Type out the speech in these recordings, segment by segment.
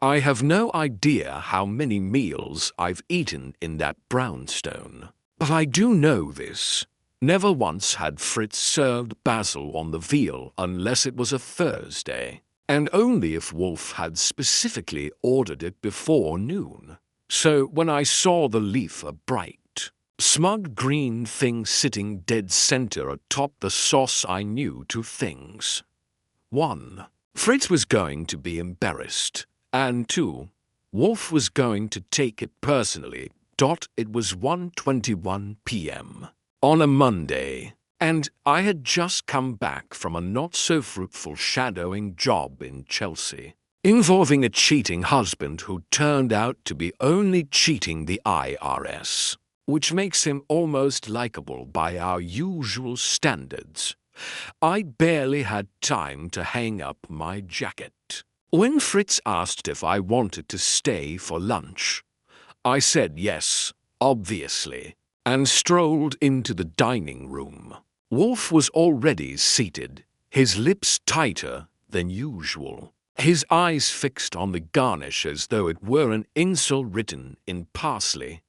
I have no idea how many meals I've eaten in that brownstone. But I do know this. Never once had Fritz served basil on the veal unless it was a Thursday, and only if Wolfe had specifically ordered it before noon. So when I saw the leaf a bright, smug green thing sitting dead center atop the sauce, I knew two things. 1. Fritz was going to be embarrassed, and 2. Wolfe was going to take it personally. It was 1:21 p.m. on a Monday, and I had just come back from a not-so-fruitful shadowing job in Chelsea, involving a cheating husband who turned out to be only cheating the IRS, which makes him almost likable by our usual standards. I barely had time to hang up my jacket when Fritz asked if I wanted to stay for lunch. I said yes, obviously, and strolled into the dining room. Wolfe was already seated, his lips tighter than usual, his eyes fixed on the garnish as though it were an insult written in parsley.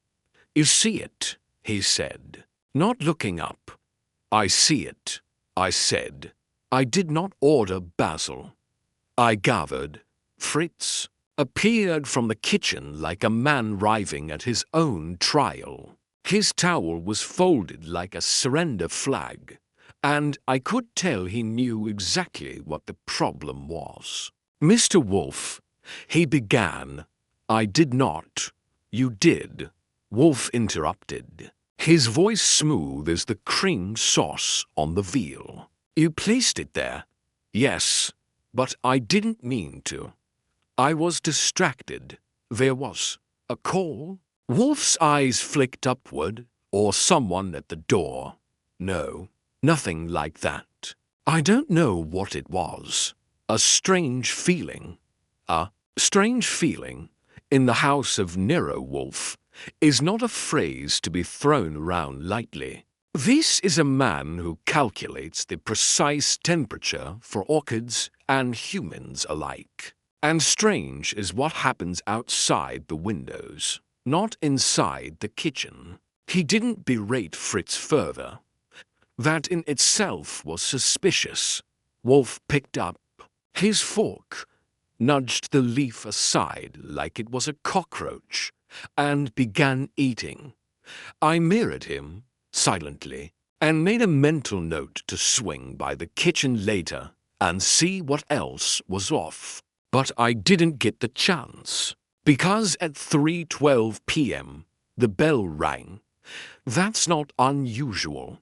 "You see it," he said, not looking up. "I see it," I said. "I did not order basil." I gathered. Fritz appeared from the kitchen like a man arriving at his own trial. His towel was folded like a surrender flag, and I could tell he knew exactly what the problem was. "Mr. Wolfe," he began. "I did not." "You did," Wolfe interrupted, his voice smooth as the cream sauce on the veal. "You placed it there." "Yes, but I didn't mean to. I was distracted. There was a call." Wolfe's eyes flicked upward, or someone at the door. "No, nothing like that. I don't know what it was. A strange feeling. A strange feeling in the house of Nero Wolfe is not a phrase to be thrown around lightly. This is a man who calculates the precise temperature for orchids and humans alike. And strange is what happens outside the windows, not inside the kitchen." He didn't berate Fritz further. That in itself was suspicious. Wolfe picked up his fork, nudged the leaf aside like it was a cockroach, and began eating. I mirrored him, silently, and made a mental note to swing by the kitchen later and see what else was off. But I didn't get the chance, because at 3:12 p.m. the bell rang. That's not unusual.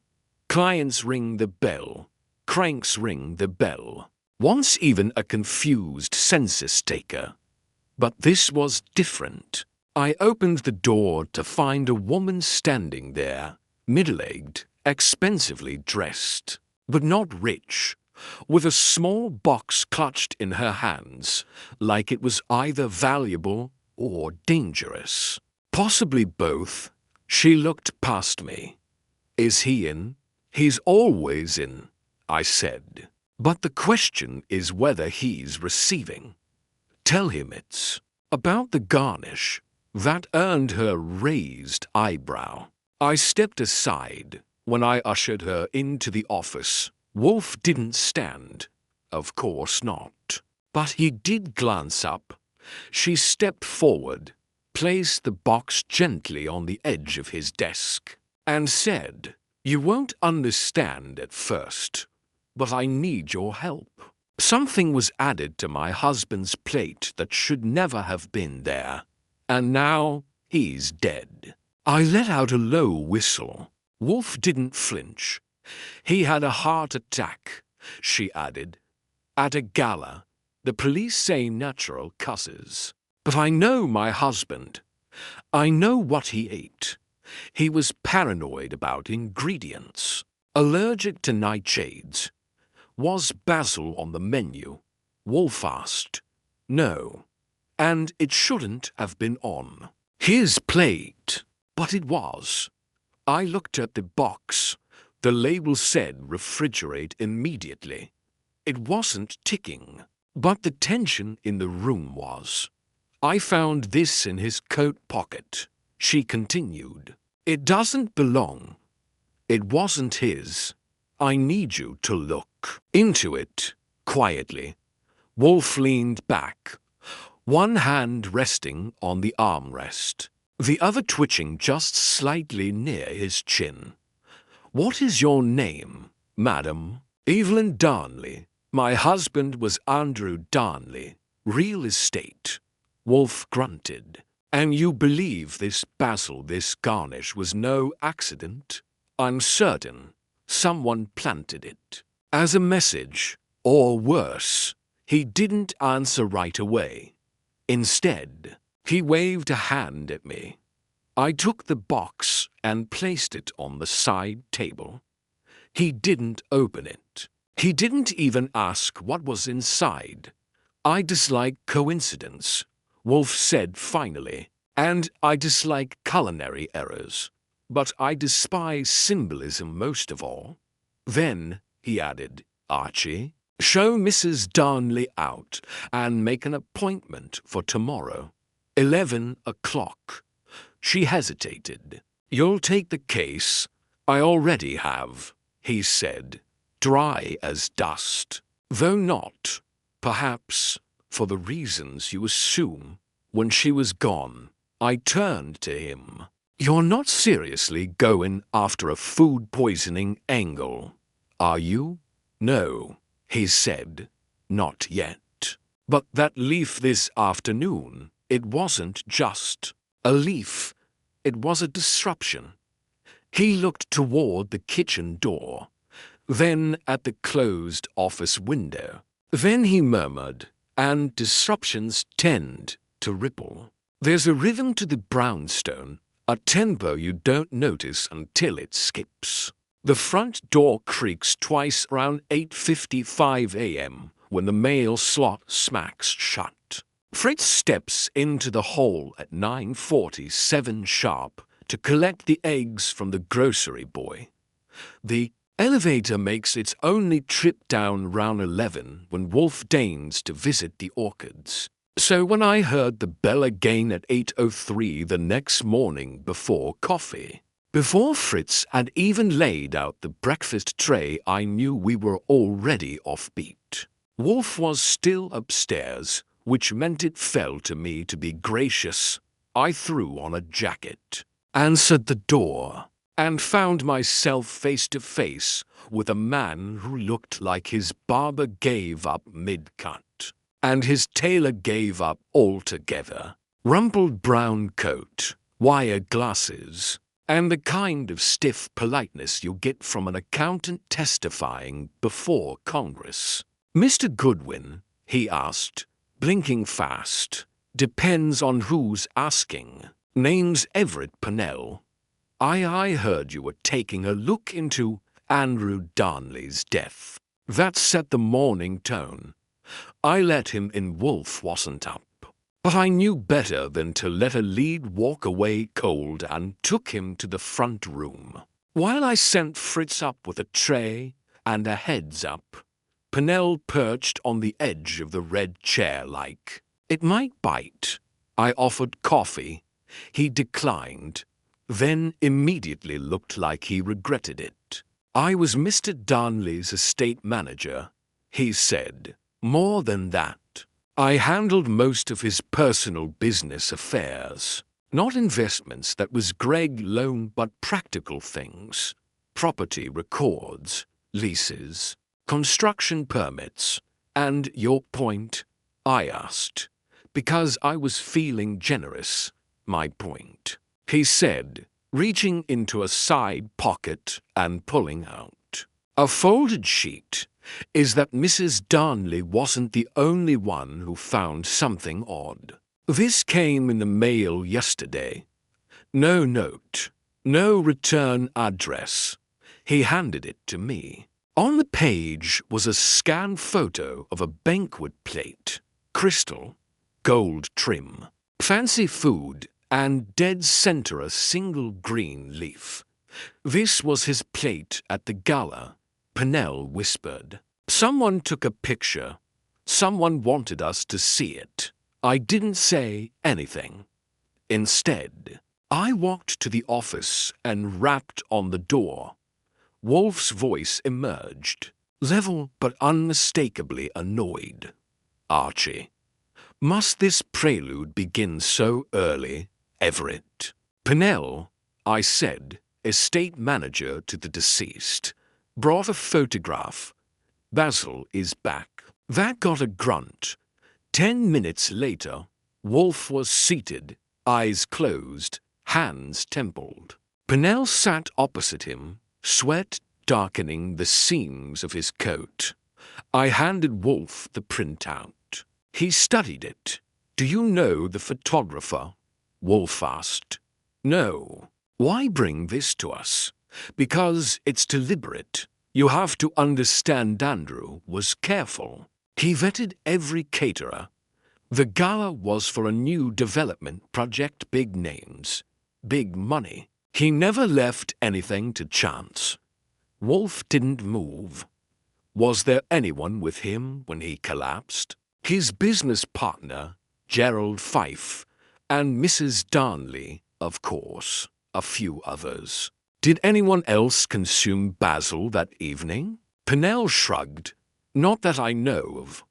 Clients ring the bell, cranks ring the bell, once even a confused census taker. But this was different. I opened the door to find a woman standing there, middle-aged, expensively dressed, but not rich, with a small box clutched in her hands, like it was either valuable or dangerous. Possibly both. She looked past me. "Is he in?" "He's always in," I said. "But the question is whether he's receiving. Tell him it's about the garnish." That earned her raised eyebrow. I stepped aside when I ushered her into the office. Wolfe didn't stand. Of course not. But he did glance up. She stepped forward, placed the box gently on the edge of his desk, and said, "You won't understand at first, but I need your help. Something was added to my husband's plate that should never have been there, and now he's dead." I let out a low whistle. Wolfe didn't flinch. "He had a heart attack," she added. "At a gala. The police say natural causes. But I know my husband. I know what he ate. He was paranoid about ingredients. Allergic to nightshades. Was basil on the menu?" Wolfe asked. "No. And it shouldn't have been on his plate. But it was." I looked at the box. The label said refrigerate immediately. It wasn't ticking, but the tension in the room was. I found this in his coat pocket, she continued. It doesn't belong. It wasn't his. I need you to look into it, quietly. Wolfe leaned back, one hand resting on the armrest, the other twitching just slightly near his chin. What is your name, madam? Evelyn Darnley. My husband was Andrew Darnley, real estate. Wolfe grunted. And you believe this Basil, this Garnish, was no accident? I'm certain someone planted it. As a message, or worse, he didn't answer right away. Instead, he waved a hand at me. I took the box and placed it on the side table. He didn't open it. He didn't even ask what was inside. I dislike coincidence, Wolfe said finally, and I dislike culinary errors. But I despise symbolism most of all. Then, he added, Archie, show Mrs. Darnley out and make an appointment for tomorrow. 11 o'clock. She hesitated. You'll take the case? I already have, he said, dry as dust. Though not, perhaps, for the reasons you assume. When she was gone, I turned to him. You're not seriously going after a food poisoning angle, are you? No, he said, not yet. But that leaf this afternoon, it wasn't just a leaf. It was a disruption. He looked toward the kitchen door, then at the closed office window. Then he murmured, and disruptions tend to ripple. There's a rhythm to the brownstone, a tempo you don't notice until it skips. The front door creaks twice around 8:55 a.m. when the mail slot smacks shut. Fritz steps into the hall at 9:47 sharp to collect the eggs from the grocery boy. The elevator makes its only trip down round 11 when Wolfe deigns to visit the orchids. So when I heard the bell again at 8:03 the next morning before coffee, before Fritz had even laid out the breakfast tray, I knew we were already offbeat. Wolfe was still upstairs, which meant it fell to me to be gracious. I threw on a jacket, answered the door, and found myself face to face with a man who looked like his barber gave up mid-cut. And his tailor gave up altogether. Rumpled brown coat, wire glasses, and the kind of stiff politeness you get from an accountant testifying before Congress. Mr. Goodwin, he asked, blinking fast. Depends on who's asking. Name's Everett Purnell. I heard you were taking a look into Andrew Darnley's death. That set the morning tone. I let him in. Wolfe wasn't up. But I knew better than to let a lead walk away cold and took him to the front room. While I sent Fritz up with a tray and a heads up, Purnell perched on the edge of the red chair like it might bite. I offered coffee. He declined, then immediately looked like he regretted it. I was Mr. Darnley's estate manager, he said. More than that, I handled most of his personal business affairs. Not investments, that was Greg loan, but practical things. Property records, leases, construction permits. And your point? I asked, because I was feeling generous. My point, he said, reaching into a side pocket and pulling out a folded sheet, is that Mrs. Darnley wasn't the only one who found something odd. This came in the mail yesterday. No note, no return address. He handed it to me. On the page was a scanned photo of a banquet plate, crystal, gold trim, fancy food, and dead center a single green leaf. This was his plate at the gala, Purnell whispered. Someone took a picture. Someone wanted us to see it. I didn't say anything. Instead, I walked to the office and rapped on the door. Wolfe's voice emerged, level but unmistakably annoyed. "Archie, must this prelude begin so early, Everett?" "Pennell," I said, estate manager to the deceased, brought a photograph. "Basil is back." That got a grunt. 10 minutes later, Wolfe was seated, eyes closed, hands templed. Pennell sat opposite him, sweat darkening the seams of his coat. I handed Wolfe the printout. He studied it. "Do you know the photographer?" Wolfe asked. "No." "Why bring this to us?" "Because it's deliberate. You have to understand Andrew was careful. He vetted every caterer. The gala was for a new development project, big names, big money. He never left anything to chance." Wolfe didn't move. "Was there anyone with him when he collapsed?" "His business partner, Gerald Fife, and Mrs. Darnley, of course. A few others." "Did anyone else consume Basil that evening?" Pennell shrugged. "Not that I know of."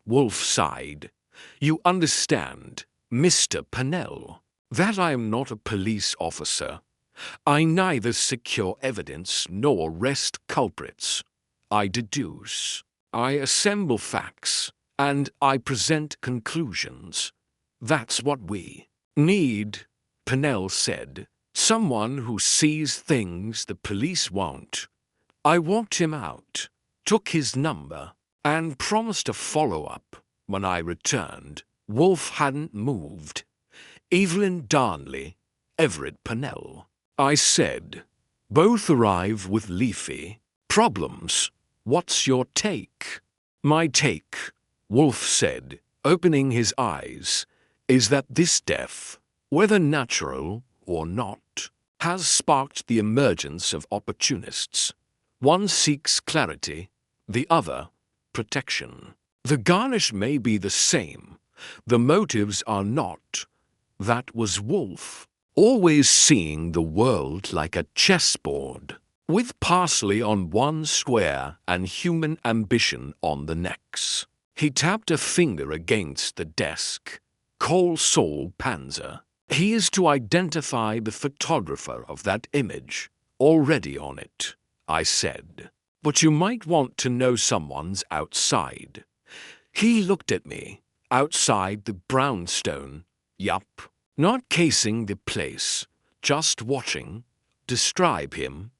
Wolfe sighed. "You understand, Mr. Pennell, that I am not a police officer. I neither secure evidence nor arrest culprits. I deduce. I assemble facts, and I present conclusions. That's what we need," Pennell said. "Someone who sees things the police won't." I walked him out, took his number, and promised a follow-up when I returned. Wolfe hadn't moved. "Evelyn Darnley, Everett Pennell," I said. "Both arrive with leafy problems. What's your take?" "My take," Wolfe said, opening his eyes, "is that this death, whether natural or not, has sparked the emergence of opportunists. One seeks clarity, the other protection. The garnish may be the same, the motives are not. That was Wolfe, always seeing the world like a chessboard, with parsley on one square and human ambition on the next." He tapped a finger against the desk. "Call Saul Panzer. He is to identify the photographer of that image, already on it," I said. "But you might want to know someone's outside." He looked at me. "Outside the brownstone?" "Yup. Not casing the place, just watching." "Describe him."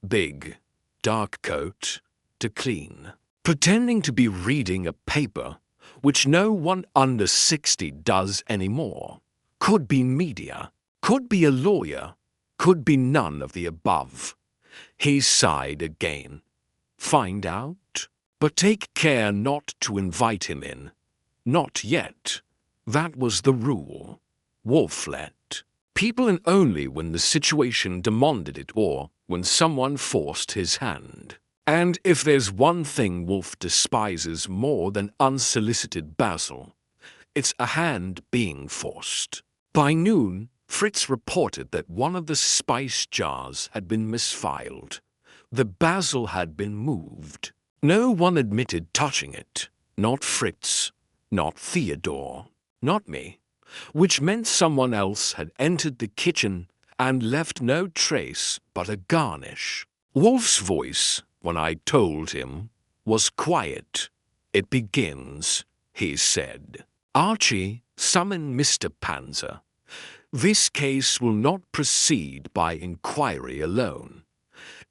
"Big, dark coat, to clean. Pretending to be reading a paper, which no one under 60 does anymore. Could be media, could be a lawyer, could be none of the above." He sighed again. "Find out, but take care not to invite him in." "Not yet." That was the rule. Wolfe let people in only when the situation demanded it or when someone forced his hand. And if there's one thing Wolfe despises more than unsolicited Basil, it's a hand being forced. By noon, Fritz reported that one of the spice jars had been misfiled. The basil had been moved. No one admitted touching it. Not Fritz, not Theodore, not me. Which meant someone else had entered the kitchen and left no trace but a garnish. Wolfe's voice, when I told him, was quiet. "It begins," he said. "Archie, summon Mr. Panzer. This case will not proceed by inquiry alone.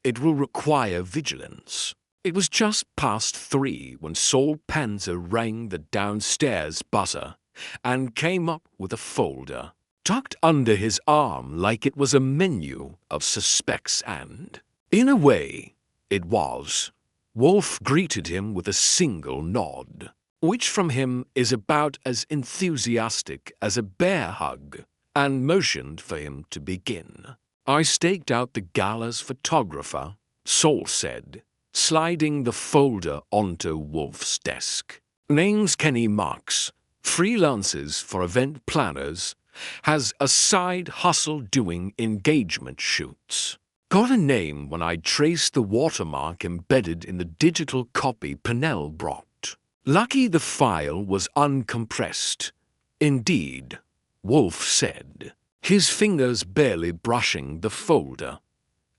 It will require vigilance." It was just past 3 when Saul Panzer rang the downstairs buzzer and came up with a folder, tucked under his arm like it was a menu of suspects, and, in a way, it was. Wolfe greeted him with a single nod, which from him is about as enthusiastic as a bear hug, and motioned for him to begin. "I staked out the gala's photographer," Saul said, sliding the folder onto Wolfe's desk. "Name's Kenny Marks, freelances for event planners, has a side hustle doing engagement shoots. Got a name when I traced the watermark embedded in the digital copy Pennell brought. Lucky the file was uncompressed. Indeed, Wolfe said, his fingers barely brushing the folder.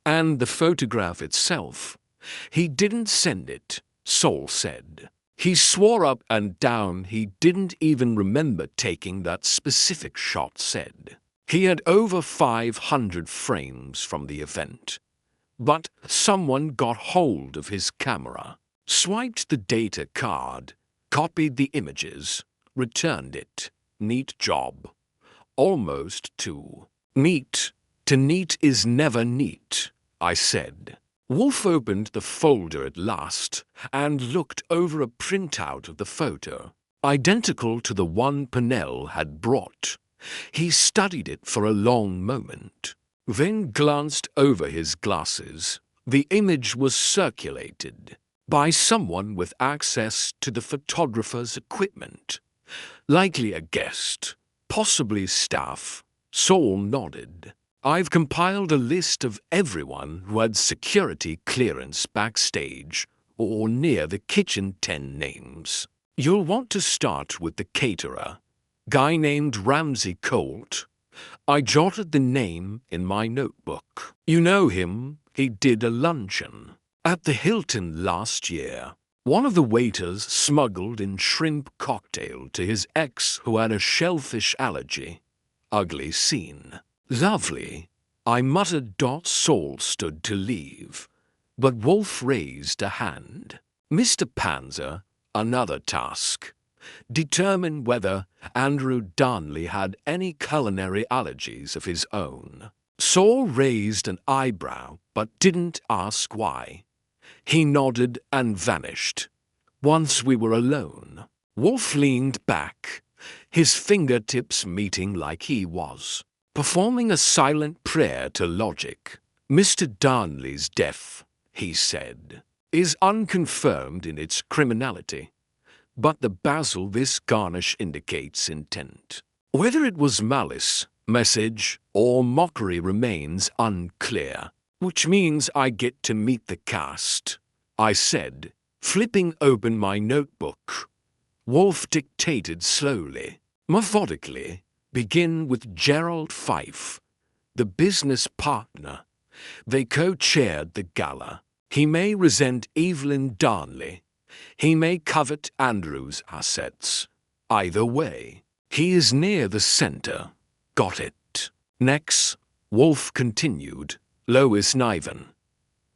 And the photograph itself. He didn't send it, Saul said. He swore up and down he didn't even remember taking that specific shot, said. He had over 500 frames from the event. But someone got hold of his camera, swiped the data card, copied the images, returned it. Neat job. Almost too neat. To neat is never neat, I said. Wolfe opened the folder at last and looked over a printout of the photo, identical to the one Pennell had brought. He studied it for a long moment, then glanced over his glasses. The image was circulated by someone with access to the photographer's equipment. Likely a guest, possibly staff. Saul nodded. I've compiled a list of everyone who had security clearance backstage or near the kitchen. 10 names. You'll want to start with the caterer, guy named Ramsey Colt. I jotted the name in my notebook. You know him, he did a luncheon at the Hilton last year. One of the waiters smuggled in shrimp cocktail to his ex who had a shellfish allergy. Ugly scene. Lovely, I muttered. Saul stood to leave, but Wolfe raised a hand. Mr. Panzer, another task. Determine whether Andrew Darnley had any culinary allergies of his own. Saul raised an eyebrow, but didn't ask why. He nodded and vanished. Once we were alone, Wolfe leaned back, his fingertips meeting like he was performing a silent prayer to logic. Mr. Darnley's death, he said, is unconfirmed in its criminality, but the basil this garnish indicates intent. Whether it was malice, message, or mockery remains unclear, which means I get to meet the cast, I said, flipping open my notebook. Wolfe dictated slowly, methodically. Begin with Gerald Fife, the business partner. They co-chaired the gala. He may resent Evelyn Darnley. He may covet Andrew's assets. Either way, he is near the center. Got it. Next, Wolfe continued. Lois Niven,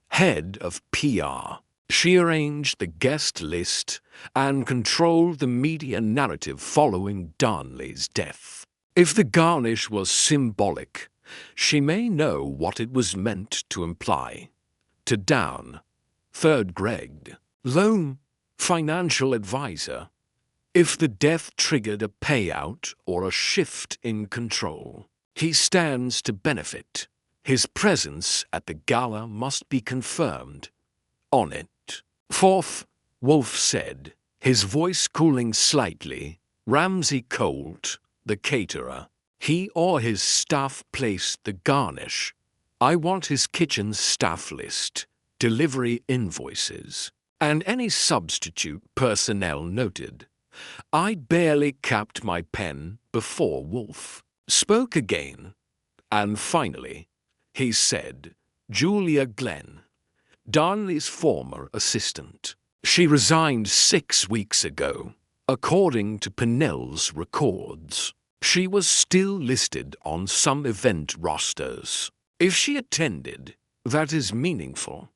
head of PR. She arranged the guest list and controlled the media narrative following Darnley's death. If the garnish was symbolic, she may know what it was meant to imply. To Down, third grade, loan, financial advisor. If the death triggered a payout or a shift in control, he stands to benefit. His presence at the gala must be confirmed. On it. Fourth, Wolfe said, his voice cooling slightly, Ramsey Colt, the caterer. He or his staff placed the garnish. I want his kitchen staff list, delivery invoices, and any substitute personnel noted. I barely capped my pen before Wolfe spoke again. And finally, he said, Julia Glenn, Darnley's former assistant. She resigned 6 weeks ago, according to Pennell's records. She was still listed on some event rosters. If she attended, that is meaningful.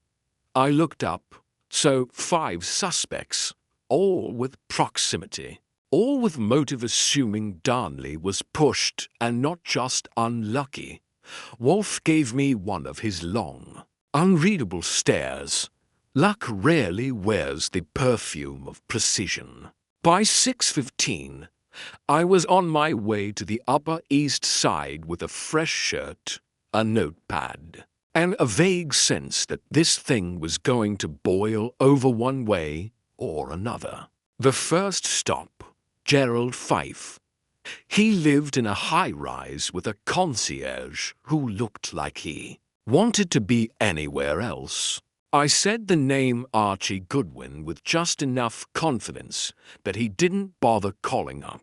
I looked up, so 5 suspects, all with proximity, all with motive, assuming Darnley was pushed and not just unlucky. Wolfe gave me one of his long, unreadable stares. Luck rarely wears the perfume of precision. By 6:15, I was on my way to the Upper East Side with a fresh shirt, a notepad, and a vague sense that this thing was going to boil over one way or another. The first stop, Gerald Fife. He lived in a high-rise with a concierge who looked like he wanted to be anywhere else. I said the name Archie Goodwin with just enough confidence that he didn't bother calling up.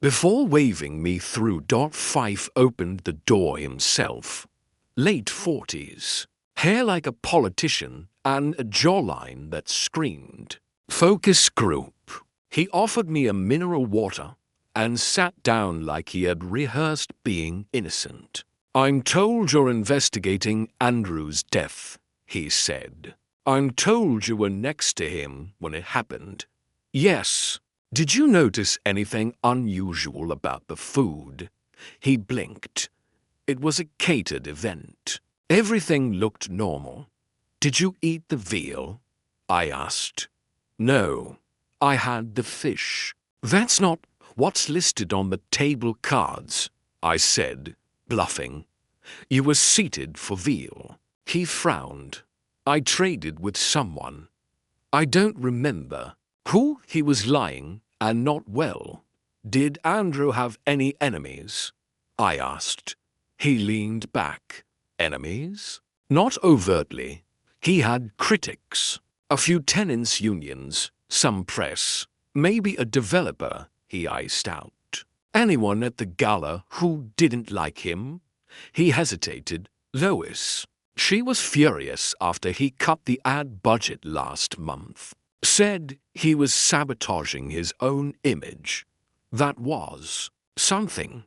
Before waving me through, Fife opened the door himself. Late 40s, hair like a politician and a jawline that screamed focus group. He offered me a mineral water and sat down like he had rehearsed being innocent. I'm told you're investigating Andrew's death, he said. I'm told you were next to him when it happened. Yes. Did you notice anything unusual about the food? He blinked. It was a catered event. Everything looked normal. Did you eat the veal? I asked. No, I had the fish. That's not what's listed on the table cards, I said, bluffing. You were seated for veal. He frowned. I traded with someone. I don't remember. Who? He was lying and not well. Did Andrew have any enemies? I asked. He leaned back. Enemies? Not overtly. He had critics. A few tenants' unions, some press, maybe a developer, he iced out. Anyone at the gala who didn't like him? He hesitated. Lois. She was furious after he cut the ad budget last month. Said he was sabotaging his own image. That was something.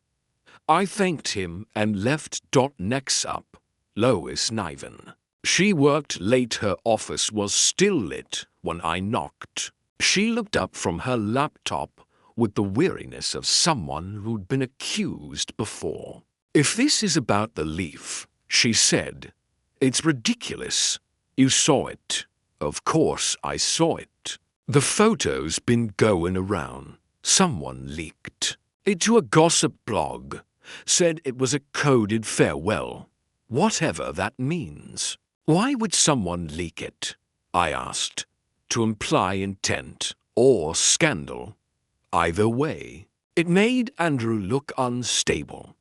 I thanked him and left. Next up, Lois Niven. She worked late. Her office was still lit when I knocked. She looked up from her laptop with the weariness of someone who'd been accused before. If this is about the leaf, she said, it's ridiculous. You saw it. Of course I saw it. The photo's been going around. Someone leaked it to a gossip blog. Said it was a coded farewell. Whatever that means. Why would someone leak it? I asked. To imply intent or scandal. Either way, it made Andrew look unstable.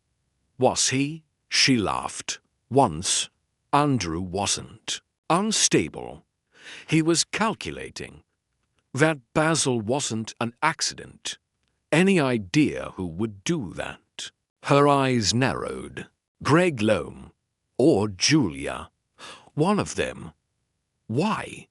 Was he? She laughed. Once, Andrew wasn't unstable. He was calculating. That Basil wasn't an accident. Any idea who would do that? Her eyes narrowed. Greg Loam. Or Julia. One of them. Why?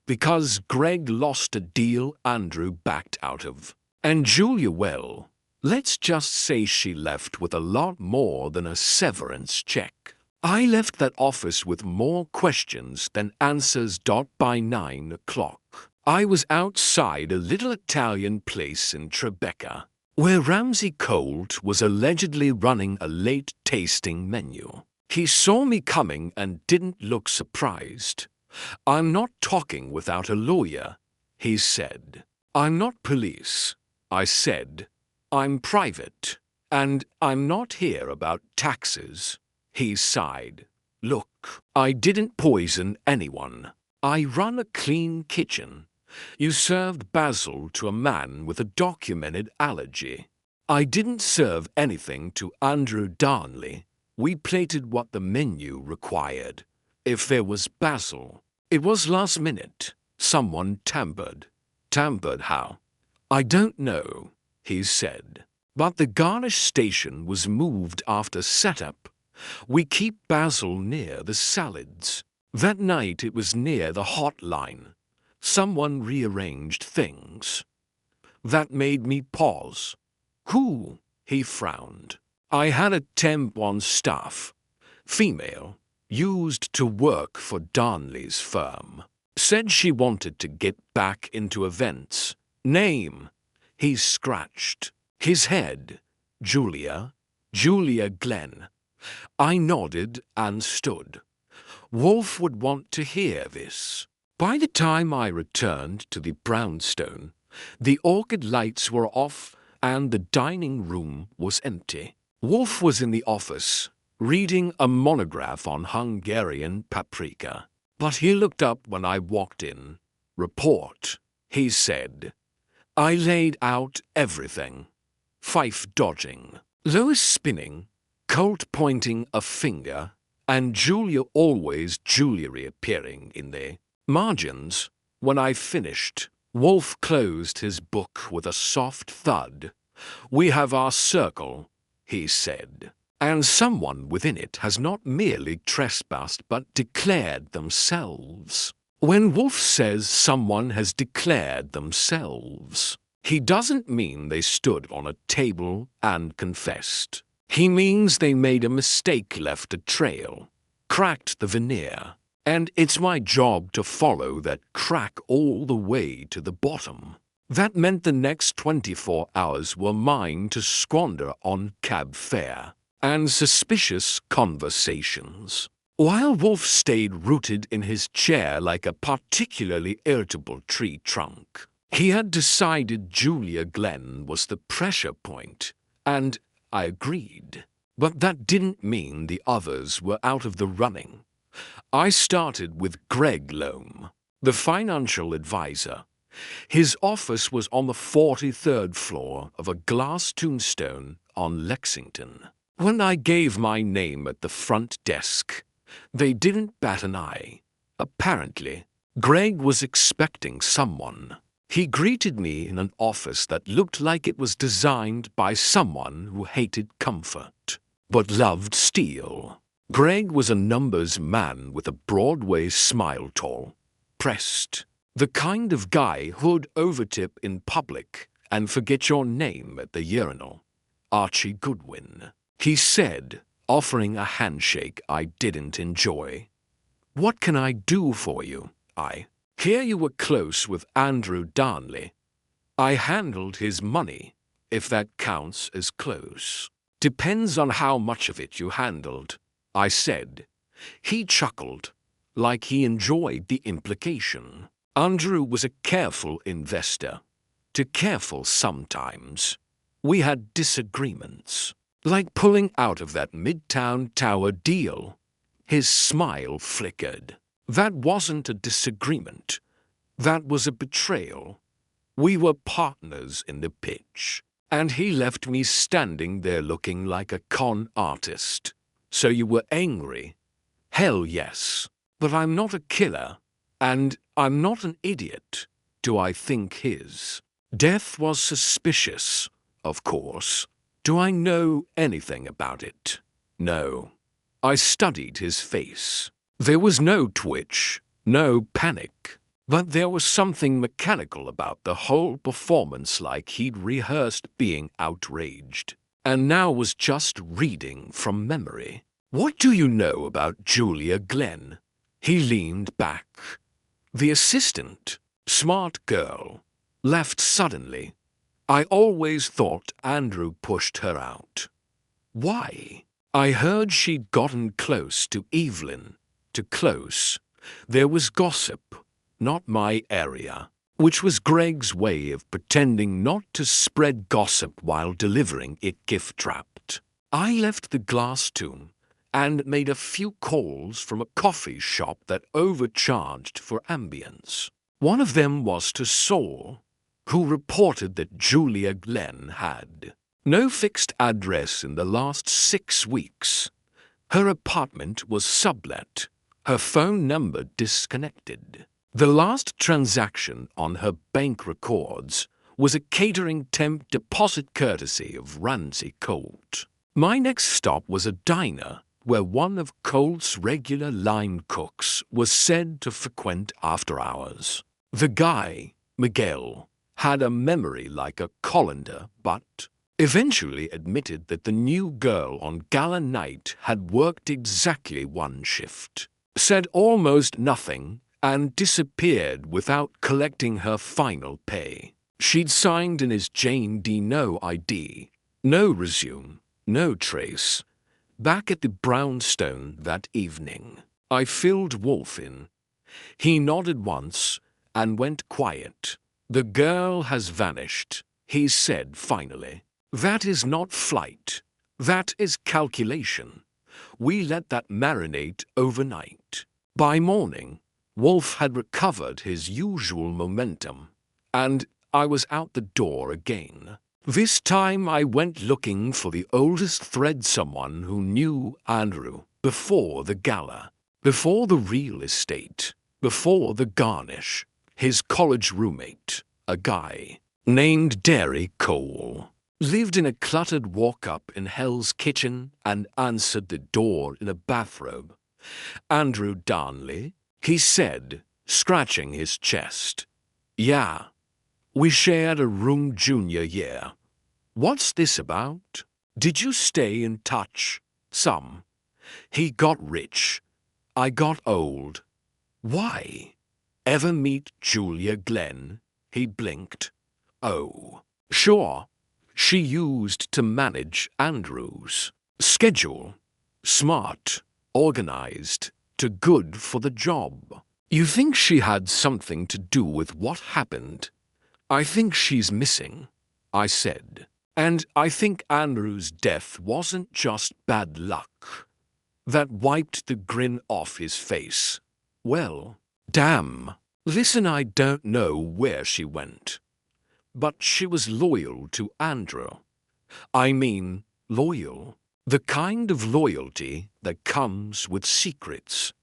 Because Greg lost a deal Andrew backed out of. And Julia, well, let's just say she left with a lot more than a severance check. I left that office with more questions than answers. By 9 o'clock, I was outside a little Italian place in Tribeca, where Ramsay Colt was allegedly running a late tasting menu. He saw me coming and didn't look surprised. I'm not talking without a lawyer, he said. I'm not police, I said. I'm private, and I'm not here about taxes. He sighed. Look, I didn't poison anyone. I run a clean kitchen. You served basil to a man with a documented allergy. I didn't serve anything to Andrew Darnley. We plated what the menu required. If there was basil, it was last minute. Someone tampered. Tampered how? I don't know, he said. But the Garnish station was moved after setup. We keep basil near the salads. That night it was near the hotline. Someone rearranged things. That made me pause. Who? He frowned. I had a temp on staff. Female. Used to work for Darnley's firm. Said she wanted to get back into events. Name. He scratched his head. Julia. Julia Glenn. I nodded and stood. Wolfe would want to hear this. By the time I returned to the brownstone, the orchid lights were off and the dining room was empty. Wolfe was in the office, reading a monograph on Hungarian paprika. But he looked up when I walked in. Report, he said. I laid out everything. Fife dodging, Lois spinning, Colt pointing a finger, and Julia always reappearing in the margins. When I finished, Wolfe closed his book with a soft thud. "We have our circle," he said, "and someone within it has not merely trespassed but declared themselves." When Wolfe says someone has declared themselves, he doesn't mean they stood on a table and confessed. He means they made a mistake, left a trail, cracked the veneer, and it's my job to follow that crack all the way to the bottom. That meant the next 24 hours were mine to squander on cab fare and suspicious conversations. While Wolfe stayed rooted in his chair like a particularly irritable tree trunk, he had decided Julia Glenn was the pressure point, and I agreed. But that didn't mean the others were out of the running. I started with Greg Loam, the financial advisor. His office was on the 43rd floor of a glass tombstone on Lexington. When I gave my name at the front desk, they didn't bat an eye. Apparently, Greg was expecting someone. He greeted me in an office that looked like it was designed by someone who hated comfort, but loved steel. Greg was a numbers man with a Broadway smile, tall, pressed. The kind of guy who'd overtip in public and forget your name at the urinal. Archie Goodwin, he said, offering a handshake I didn't enjoy. "What can I do for you?" I hear you were close with Andrew Darnley. I handled his money, if that counts as close. "Depends on how much of it you handled," I said. He chuckled, like he enjoyed the implication. Andrew was a careful investor. Too careful sometimes. We had disagreements. Like pulling out of that Midtown Tower deal. His smile flickered. That wasn't a disagreement. That was a betrayal. We were partners in the pitch, and he left me standing there looking like a con artist. "So you were angry?" "Hell yes. But I'm not a killer, and I'm not an idiot. Do I think his death was suspicious? Of course. Do I know anything about it? No. I studied his face. There was no twitch, no panic, but there was something mechanical about the whole performance, like he'd rehearsed being outraged, and now was just reading from memory. "What do you know about Julia Glenn?" He leaned back. The assistant, smart girl, left suddenly. I always thought Andrew pushed her out. Why? I heard she'd gotten close to Evelyn. Too close. There was gossip, not my area, which was Greg's way of pretending not to spread gossip while delivering it gift-wrapped. I left the glass tomb and made a few calls from a coffee shop that overcharged for ambience. One of them was to Saul, who reported that Julia Glenn had no fixed address in the last 6 weeks. Her apartment was sublet, her phone number disconnected. The last transaction on her bank records was a catering temp deposit courtesy of Ramsey Colt. My next stop was a diner where one of Colt's regular line cooks was said to frequent after hours. The guy, Miguel, had a memory like a colander, but eventually admitted that the new girl on gala night had worked exactly one shift, said almost nothing, and disappeared without collecting her final pay. She'd signed in his Jane D. No ID, no resume, no trace. Back at the brownstone that evening, I filled Wolfe in. He nodded once and went quiet. "The girl has vanished," he said finally. "That is not flight. That is calculation. We let that marinate overnight." By morning, Wolfe had recovered his usual momentum, and I was out the door again. This time I went looking for the oldest thread, someone who knew Andrew before the gala, before the real estate, before the Garnish, his college roommate, a guy named Derry Cole, lived in a cluttered walk-up in Hell's Kitchen and answered the door in a bathrobe. Andrew Darnley, he said, scratching his chest. Yeah, we shared a room junior year. What's this about? Did you stay in touch? Some. He got rich. I got old. Why? Ever meet Julia Glenn? He blinked. Oh, sure. She used to manage Andrew's schedule. Smart, organized, too good for the job. You think she had something to do with what happened? I think she's missing, I said. And I think Andrew's death wasn't just bad luck. That wiped the grin off his face. Well, damn. Listen, I don't know where she went. But she was loyal to Andrew. I mean, loyal. The kind of loyalty that comes with secrets.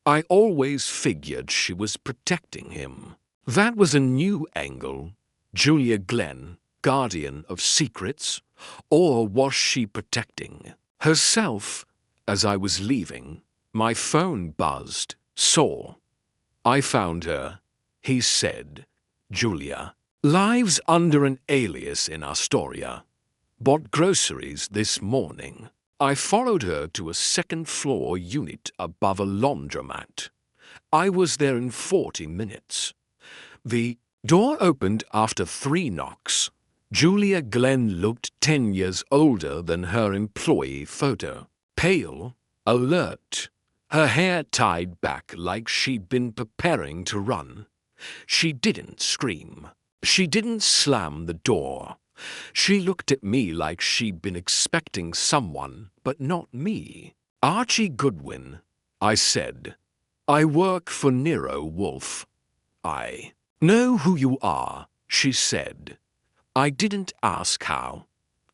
I always figured she was protecting him. That was a new angle. Julia Glenn, guardian of secrets? Or was she protecting herself? As I was leaving, my phone buzzed. Saw. I found her, he said. Julia. Lives under an alias in Astoria. Bought groceries this morning. I followed her to a second-floor unit above a laundromat. I was there in 40 minutes. The door opened after 3 knocks. Julia Glenn looked 10 years older than her employee photo. Pale, alert, her hair tied back like she'd been preparing to run. She didn't scream. She didn't slam the door. She looked at me like she'd been expecting someone, but not me. Archie Goodwin, I said. I work for Nero Wolfe. I know who you are, she said. I didn't ask how.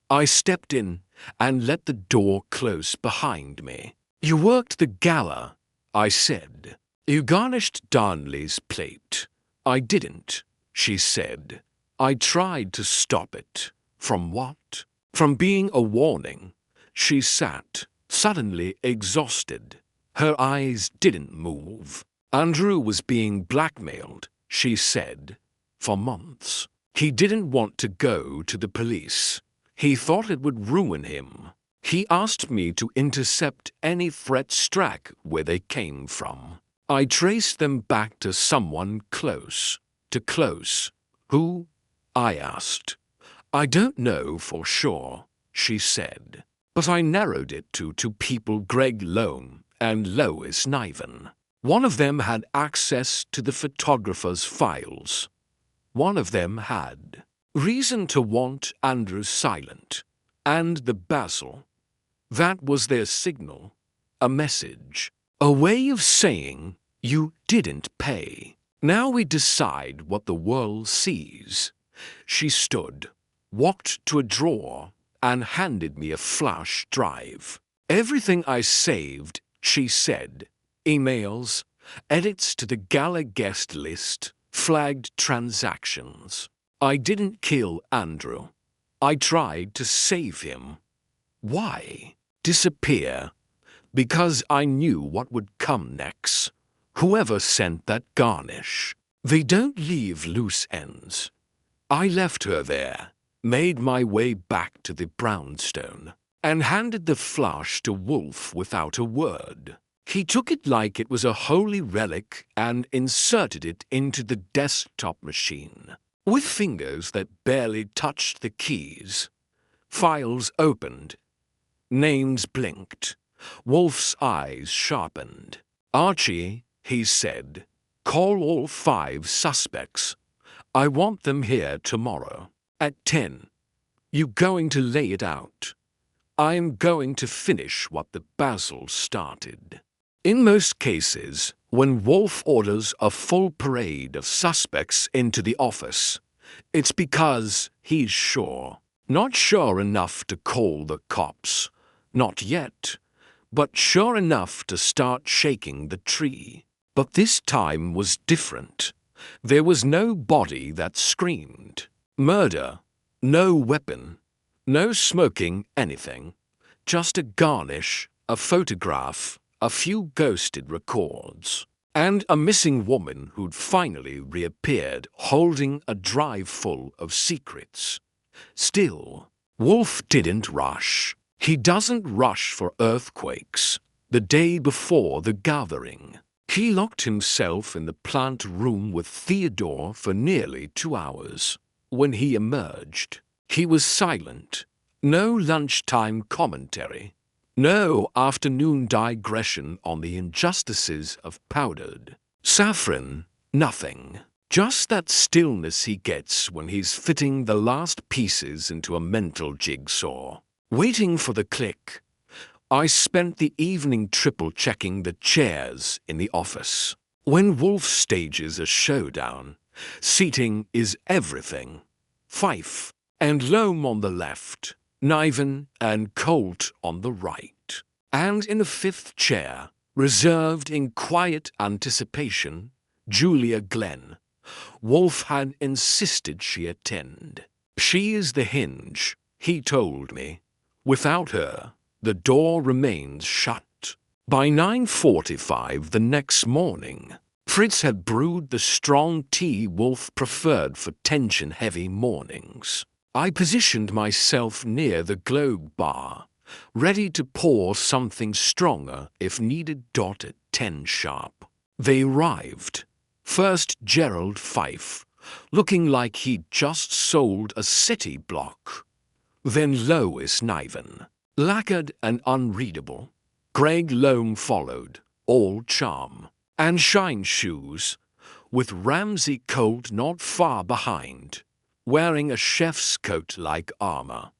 I stepped in and let the door close behind me. You worked the gala, I said. You garnished Darnley's plate. I didn't, she said. I tried to stop it. From what? From being a warning. She sat, suddenly exhausted. Her eyes didn't move. Andrew was being blackmailed, she said, for months. He didn't want to go to the police. He thought it would ruin him. He asked me to intercept any threats, track where they came from. I traced them back to someone close. To close. Who? I asked. I don't know for sure, she said. But I narrowed it to 2 people, Greg Loam and Lois Niven. One of them had access to the photographer's files. One of them had reason to want Andrew silent. And the Basil. That was their signal. A message. A way of saying, you didn't pay. Now we decide what the world sees. She stood, walked to a drawer, and handed me a flash drive. Everything I saved, she said. Emails, edits to the gala guest list, flagged transactions. I didn't kill Andrew. I tried to save him. Why? Disappear. Because I knew what would come next. Whoever sent that Garnish. They don't leave loose ends. I left her there, made my way back to the brownstone, and handed the flash to Wolfe without a word. He took it like it was a holy relic and inserted it into the desktop machine. With fingers that barely touched the keys, files opened. Names blinked. Wolfe's eyes sharpened. Archie, he said, call all 5 suspects. I want them here tomorrow. At 10. You going to lay it out? I'm going to finish what the Basil started. In most cases, when Wolfe orders a full parade of suspects into the office, It's because he's sure. Not sure enough to call the cops. Not yet. But sure enough to start shaking the tree. But this time was different. There was no body that screamed. Murder. No weapon. No smoking anything. Just a garnish, a photograph, a few ghosted records. And a missing woman who'd finally reappeared holding a drive full of secrets. Still, Wolfe didn't rush. He doesn't rush for earthquakes. The day before the gathering, he locked himself in the plant room with Theodore for nearly 2 hours. When he emerged, he was silent. No lunchtime commentary. No afternoon digression on the injustices of powdered saffron. Nothing. Just that stillness he gets when he's fitting the last pieces into a mental jigsaw. Waiting for the click, I spent the evening triple-checking the chairs in the office. When Wolfe stages a showdown, seating is everything. Fife and Loam on the left, Niven and Colt on the right. And in a fifth chair, reserved in quiet anticipation, Julia Glenn. Wolfe had insisted she attend. She is the hinge, he told me. Without her, the door remains shut. By 9:45 the next morning, Fritz had brewed the strong tea Wolfe preferred for tension-heavy mornings. I positioned myself near the Globe bar, ready to pour something stronger if needed. At 10 sharp. They arrived. First Gerald Fife, looking like he'd just sold a city block. Then Lois Niven, lacquered and unreadable. Greg Loam followed, all charm and shine shoes, with Ramsay Colt not far behind, wearing a chef's coat like armor.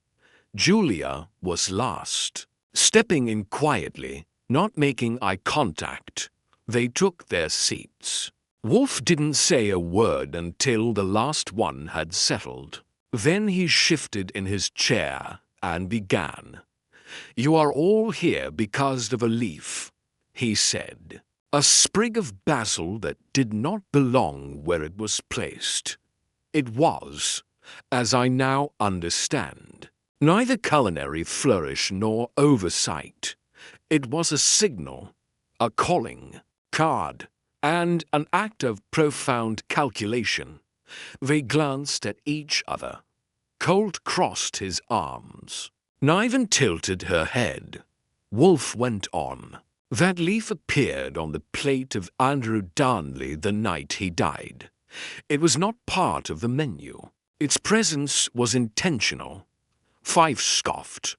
Julia was last, stepping in quietly, not making eye contact. They took their seats. Wolfe didn't say a word until the last one had settled. Then he shifted in his chair and began. "You are all here because of a leaf," he said. "A sprig of basil that did not belong where it was placed. It was, as I now understand, neither culinary flourish nor oversight. It was a signal, a calling card, and an act of profound calculation." They glanced at each other. Colt crossed his arms. Niven tilted her head. Wolfe went on. "That leaf appeared on the plate of Andrew Darnley the night he died. It was not part of the menu. Its presence was intentional." Fife scoffed.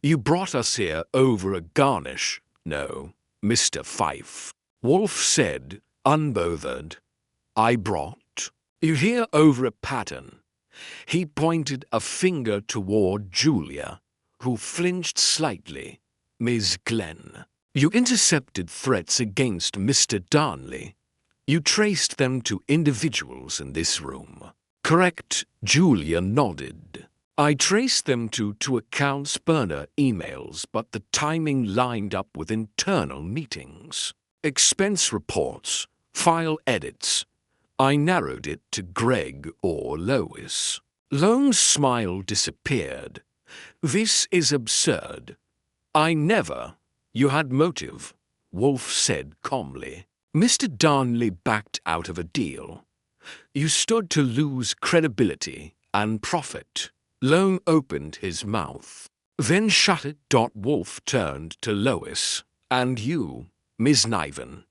"You brought us here over a garnish." "No, Mr. Fife," Wolfe said, unbothered. "I brought you here over a pattern." He pointed a finger toward Julia, who flinched slightly. "Miss Glenn, you intercepted threats against Mr. Darnley. You traced them to individuals in this room." "Correct," Julia nodded. "I traced them to accounts burner emails, but the timing lined up with internal meetings, expense reports, file edits. I narrowed it to Greg or Lois." Loam's smile disappeared. "This is absurd." "I never." "You had motive," Wolfe said calmly. "Mr. Darnley backed out of a deal. You stood to lose credibility and profit." Loam opened his mouth, then shut it. Wolfe turned to Lois. "And you, Miss Niven,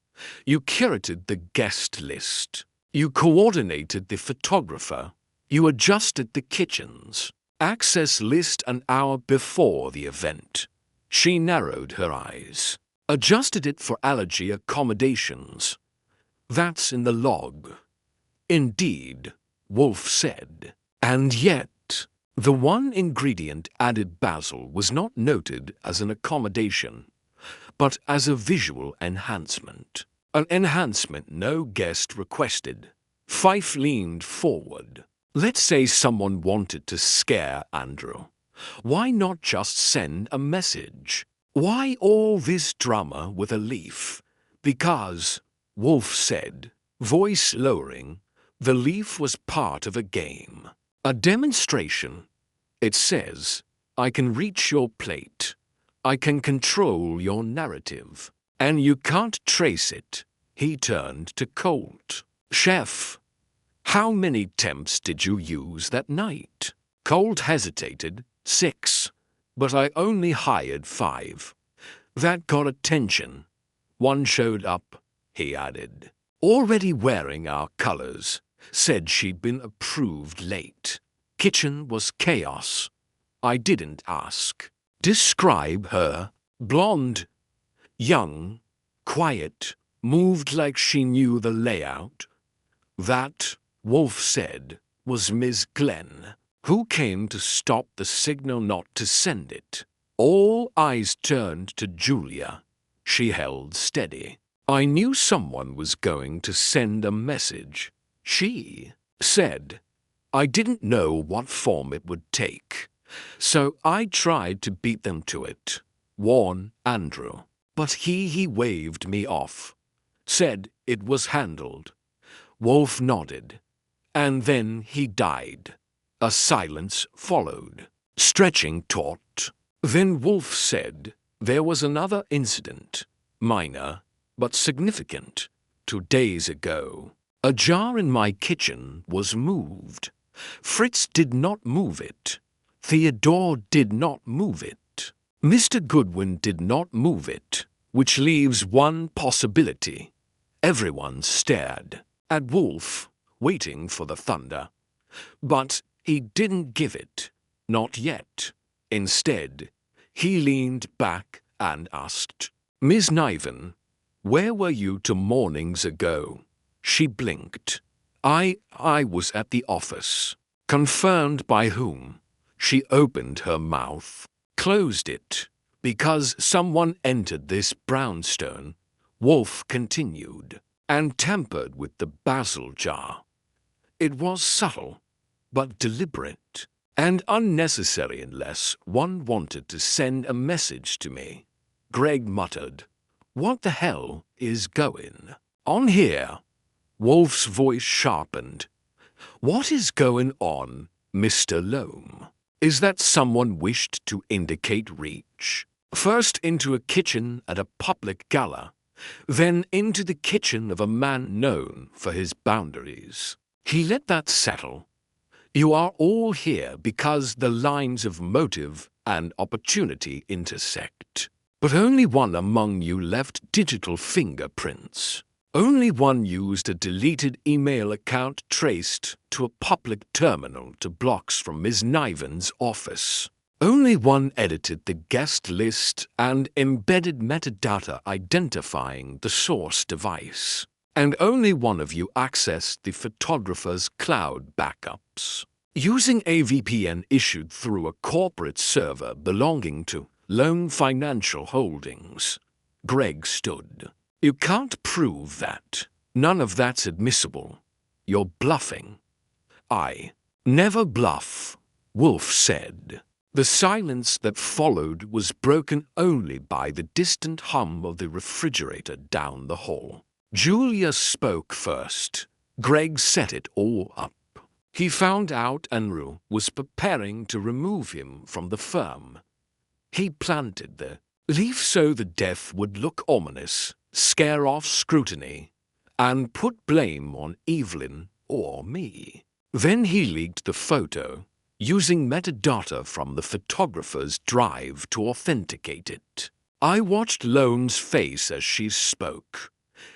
you curated the guest list. You coordinated the photographer. You adjusted the kitchen's access list an hour before the event." She narrowed her eyes. "Adjusted it for allergy accommodations. That's in the log." "Indeed," Wolfe said. "And yet, the one ingredient added basil was not noted as an accommodation, but as a visual enhancement. An enhancement no guest requested." Fife leaned forward. Let's say someone wanted to scare Andrew. Why not just send a message? Why all this drama with a leaf? Because, Wolfe said, voice lowering, the leaf was part of a game. A demonstration. It says, I can reach your plate. I can control your narrative. And you can't trace it. He turned to Colt. Chef, how many temps did you use that night? Colt hesitated. 6. But I only hired 5. That got attention. 1 showed up, he added. Already wearing our colors. Said she'd been approved late. Kitchen was chaos. I didn't ask. Describe her. Blonde. Young. Quiet. Moved like she knew the layout. That, Wolfe said, was Miss Glenn, who came to stop the signal not to send it. All eyes turned to Julia. She held steady. I knew someone was going to send a message. She said, I didn't know what form it would take, so I tried to beat them to it. Warn Andrew. But he waved me off. Said it was handled. Wolfe nodded. And then he died. A silence followed. Stretching taut. Then Wolfe said there was another incident. Minor, but significant. 2 days ago. A jar in my kitchen was moved. Fritz did not move it. Theodore did not move it. Mr. Goodwin did not move it, which leaves one possibility. Everyone stared at Wolfe, waiting for the thunder. But he didn't give it. Not yet. Instead, he leaned back and asked, Miss Niven, where were you 2 mornings ago? She blinked. I was at the office. Confirmed by whom? She opened her mouth, closed it. Because someone entered this brownstone, Wolfe continued, and tampered with the basil jar. It was subtle, but deliberate, and unnecessary unless one wanted to send a message to me. Greg muttered, What the hell is going on here? Wolfe's voice sharpened. What is going on, Mr. Loam? Is that someone wished to indicate reach? First into a kitchen at a public gala, then into the kitchen of a man known for his boundaries. He let that settle. You are all here because the lines of motive and opportunity intersect. But only one among you left digital fingerprints. Only one used a deleted email account traced to a public terminal 2 blocks from Ms. Niven's office. Only one edited the guest list and embedded metadata identifying the source device. And only one of you accessed the photographer's cloud backups. Using a VPN issued through a corporate server belonging to Loam Financial Holdings. Greg stood. You can't prove that. None of that's admissible. You're bluffing. I never bluff, Wolfe said. The silence that followed was broken only by the distant hum of the refrigerator down the hall. Julia spoke first. Greg set it all up. He found out Andrew was preparing to remove him from the firm. He planted the leaf so the death would look ominous, scare off scrutiny, and put blame on Evelyn or me. Then he leaked the photo, using metadata from the photographer's drive to authenticate it. I watched Loam's face as she spoke.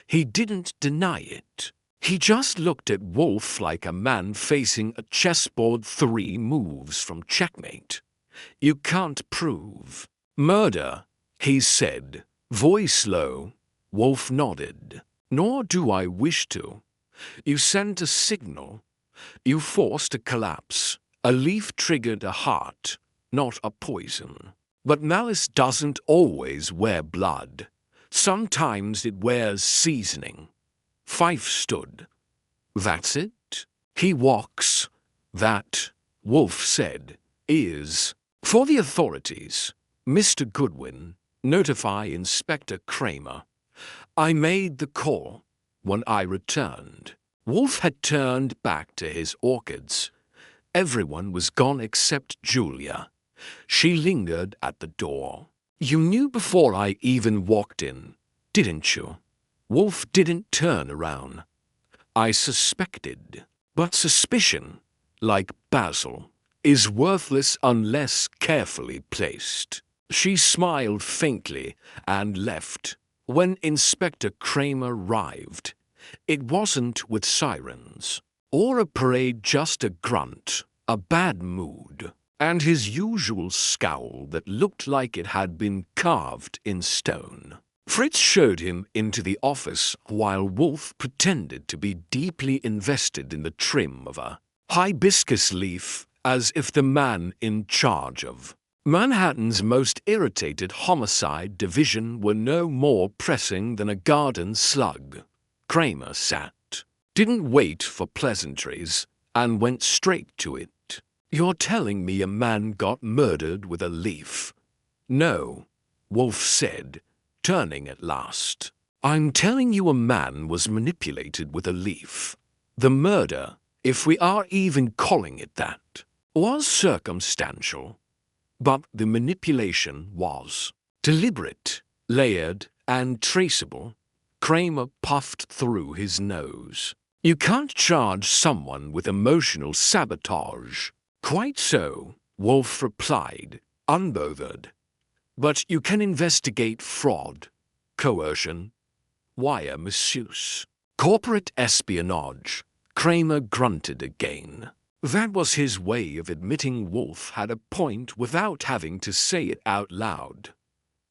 He didn't deny it. He just looked at Wolfe like a man facing a chessboard 3 moves from checkmate. You can't prove murder, he said, voice low. Wolfe nodded. Nor do I wish to. You sent a signal. You forced a collapse. A leaf triggered a heart, not a poison. But malice doesn't always wear blood. Sometimes it wears seasoning. Fife stood. That's it? He walks. That, Wolfe said, is for the authorities. Mr. Goodwin, notify Inspector Kramer. I made the call. When I returned, Wolfe had turned back to his orchids. Everyone was gone except Julia. She lingered at the door. You knew before I even walked in, didn't you? Wolfe didn't turn around. I suspected. But suspicion, like Basil, is worthless unless carefully placed. She smiled faintly and left. When Inspector Kramer arrived, it wasn't with sirens or a parade, just a grunt, a bad mood, and his usual scowl that looked like it had been carved in stone. Fritz showed him into the office while Wolfe pretended to be deeply invested in the trim of a hibiscus leaf, as if the man in charge of Manhattan's most irritated homicide division were no more pressing than a garden slug. Kramer sat, didn't wait for pleasantries, and went straight to it. You're telling me a man got murdered with a leaf? No, Wolfe said, turning at last. I'm telling you a man was manipulated with a leaf. The murder, if we are even calling it that, was circumstantial. But the manipulation was deliberate, layered, and traceable. Kramer puffed through his nose. You can't charge someone with emotional sabotage. Quite so, Wolfe replied, unbothered. But you can investigate fraud, coercion, wire misuse, corporate espionage. Kramer grunted again. That was his way of admitting Wolfe had a point without having to say it out loud.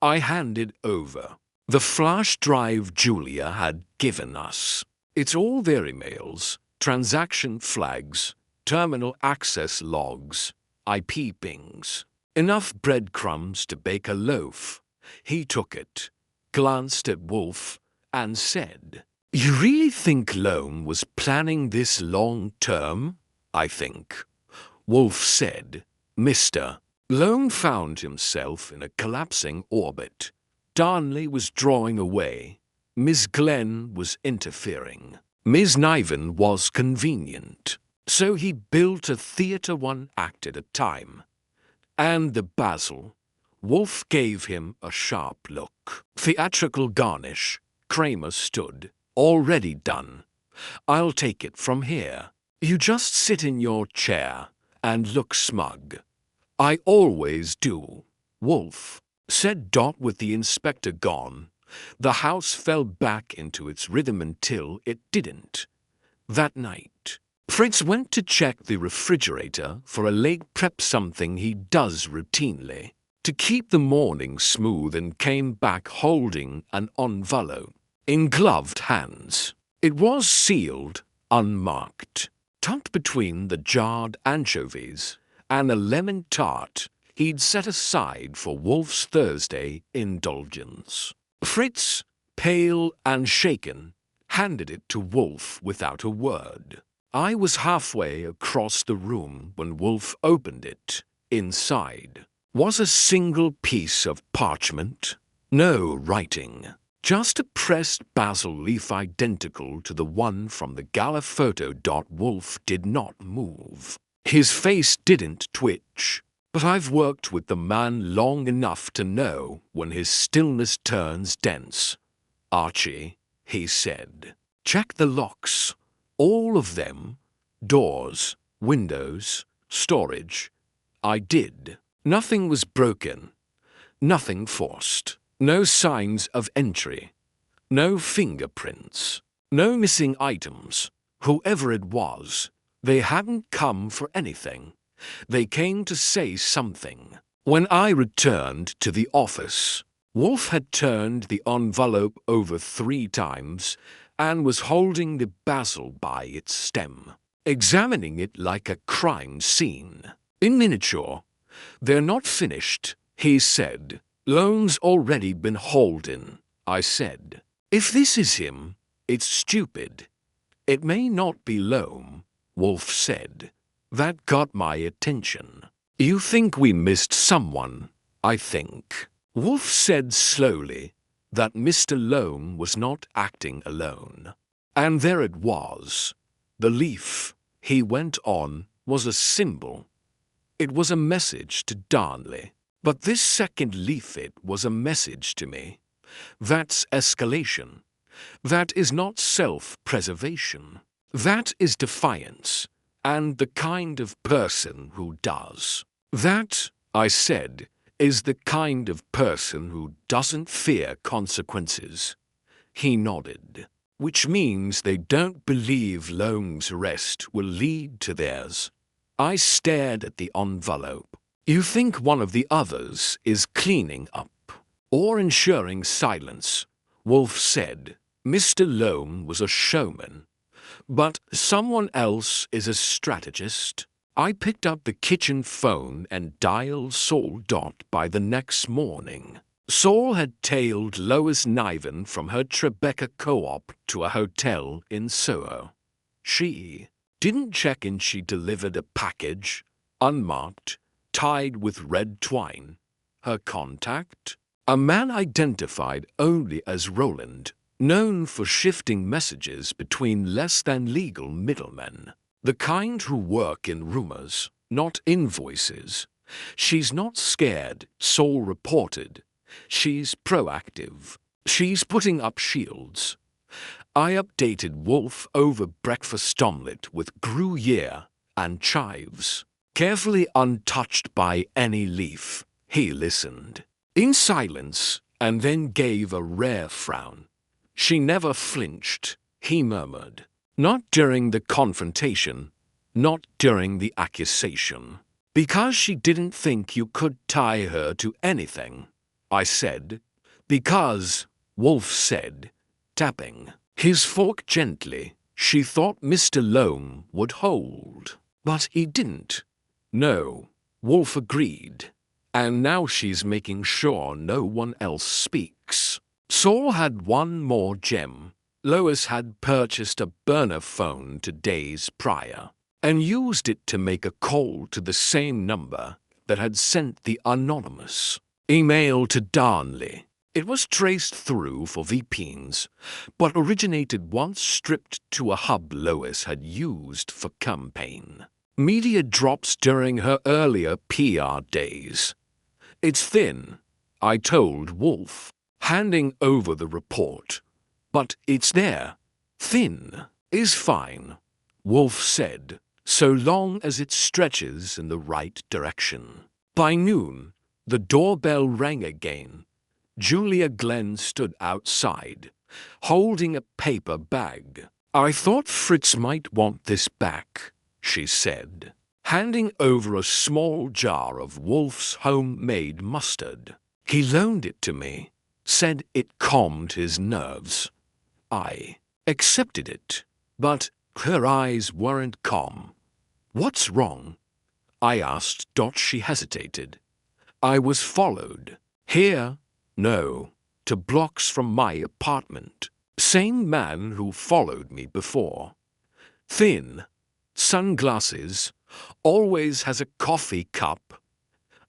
I handed over the flash drive Julia had given us. It's all their emails, transaction flags, terminal access logs, IP pings. Enough breadcrumbs to bake a loaf. He took it, glanced at Wolfe, and said, You really think Lone was planning this long term? I think, Wolfe said. Mr. Lone found himself in a collapsing orbit. Darnley was drawing away. Miss Glenn was interfering. Miss Niven was convenient. So he built a theatre one act at a time. And the Basil. Wolfe gave him a sharp look. Theatrical garnish. Kramer stood. Already done. I'll take it from here. You just sit in your chair and look smug. I always do. Wolfe said. With the inspector gone, the house fell back into its rhythm until it didn't. That night, Fritz went to check the refrigerator for a late prep, something he does routinely, to keep the morning smooth, and came back holding an envelope in gloved hands. It was sealed, unmarked, tucked between the jarred anchovies and a lemon tart he'd set aside for Wolfe's Thursday indulgence. Fritz, pale and shaken, handed it to Wolfe without a word. I was halfway across the room when Wolfe opened it. Inside was a single piece of parchment. No writing. Just a pressed basil leaf identical to the one from the gala photo. Wolfe did not move. His face didn't twitch. But I've worked with the man long enough to know when his stillness turns dense. Archie, he said, check the locks. All of them. Doors, windows, storage. I did. Nothing was broken. Nothing forced. No signs of entry. No fingerprints. No missing items. Whoever it was, they hadn't come for anything. They came to say something. When I returned to the office, Wolfe had turned the envelope over 3 times and was holding the basil by its stem, examining it like a crime scene. In miniature. They're not finished, he said. Lone's already been hauled in, I said. If this is him, it's stupid. It may not be Lone, Wolfe said. That got my attention. You think we missed someone, I think. Wolfe said slowly that Mr. Lone was not acting alone. And there it was. The leaf, he went on, was a symbol. It was a message to Darnley. But this second leaflet was a message to me. That's escalation. That is not self-preservation. That is defiance, and the kind of person who does. That, I said, is the kind of person who doesn't fear consequences. He nodded. Which means they don't believe Lone's arrest will lead to theirs. I stared at the envelope. You think one of the others is cleaning up or ensuring silence, Wolfe said. Mr. Lone was a showman, but someone else is a strategist. I picked up the kitchen phone and dialed Saul Dot by the next morning. Saul had tailed Lois Niven from her Tribeca co-op to a hotel in Soho. She didn't check in. She delivered a package, unmarked, tied with red twine. Her contact? A man identified only as Roland, known for shifting messages between less-than-legal middlemen. The kind who work in rumors, not invoices. She's not scared, Saul reported. She's proactive. She's putting up shields. I updated Wolfe over breakfast omelette with Gruyere and chives. Carefully untouched by any leaf, he listened. In silence, and then gave a rare frown. She never flinched, he murmured. Not during the confrontation, not during the accusation. Because she didn't think you could tie her to anything, I said. Because, Wolfe said, tapping his fork gently, she thought Mr. Lone would hold. But he didn't. No, Wolfe agreed. And now she's making sure no one else speaks. Saul had one more gem. Lois had purchased a burner phone 2 days prior and used it to make a call to the same number that had sent the anonymous email to Darnley. It was traced through for VPNs, but originated once stripped to a hub Lois had used for campaign media drops during her earlier PR days. It's thin, I told Wolfe, handing over the report. But it's there. Thin is fine, Wolfe said, so long as it stretches in the right direction. By noon, the doorbell rang again. Julia Glenn stood outside, holding a paper bag. I thought Fritz might want this back, she said, handing over a small jar of Wolfe's homemade mustard. He loaned it to me, said it calmed his nerves. I accepted it, but her eyes weren't calm. What's wrong? I asked. She hesitated. I was followed. Here? No, to blocks from my apartment. Same man who followed me before. Thin, sunglasses, always has a coffee cup.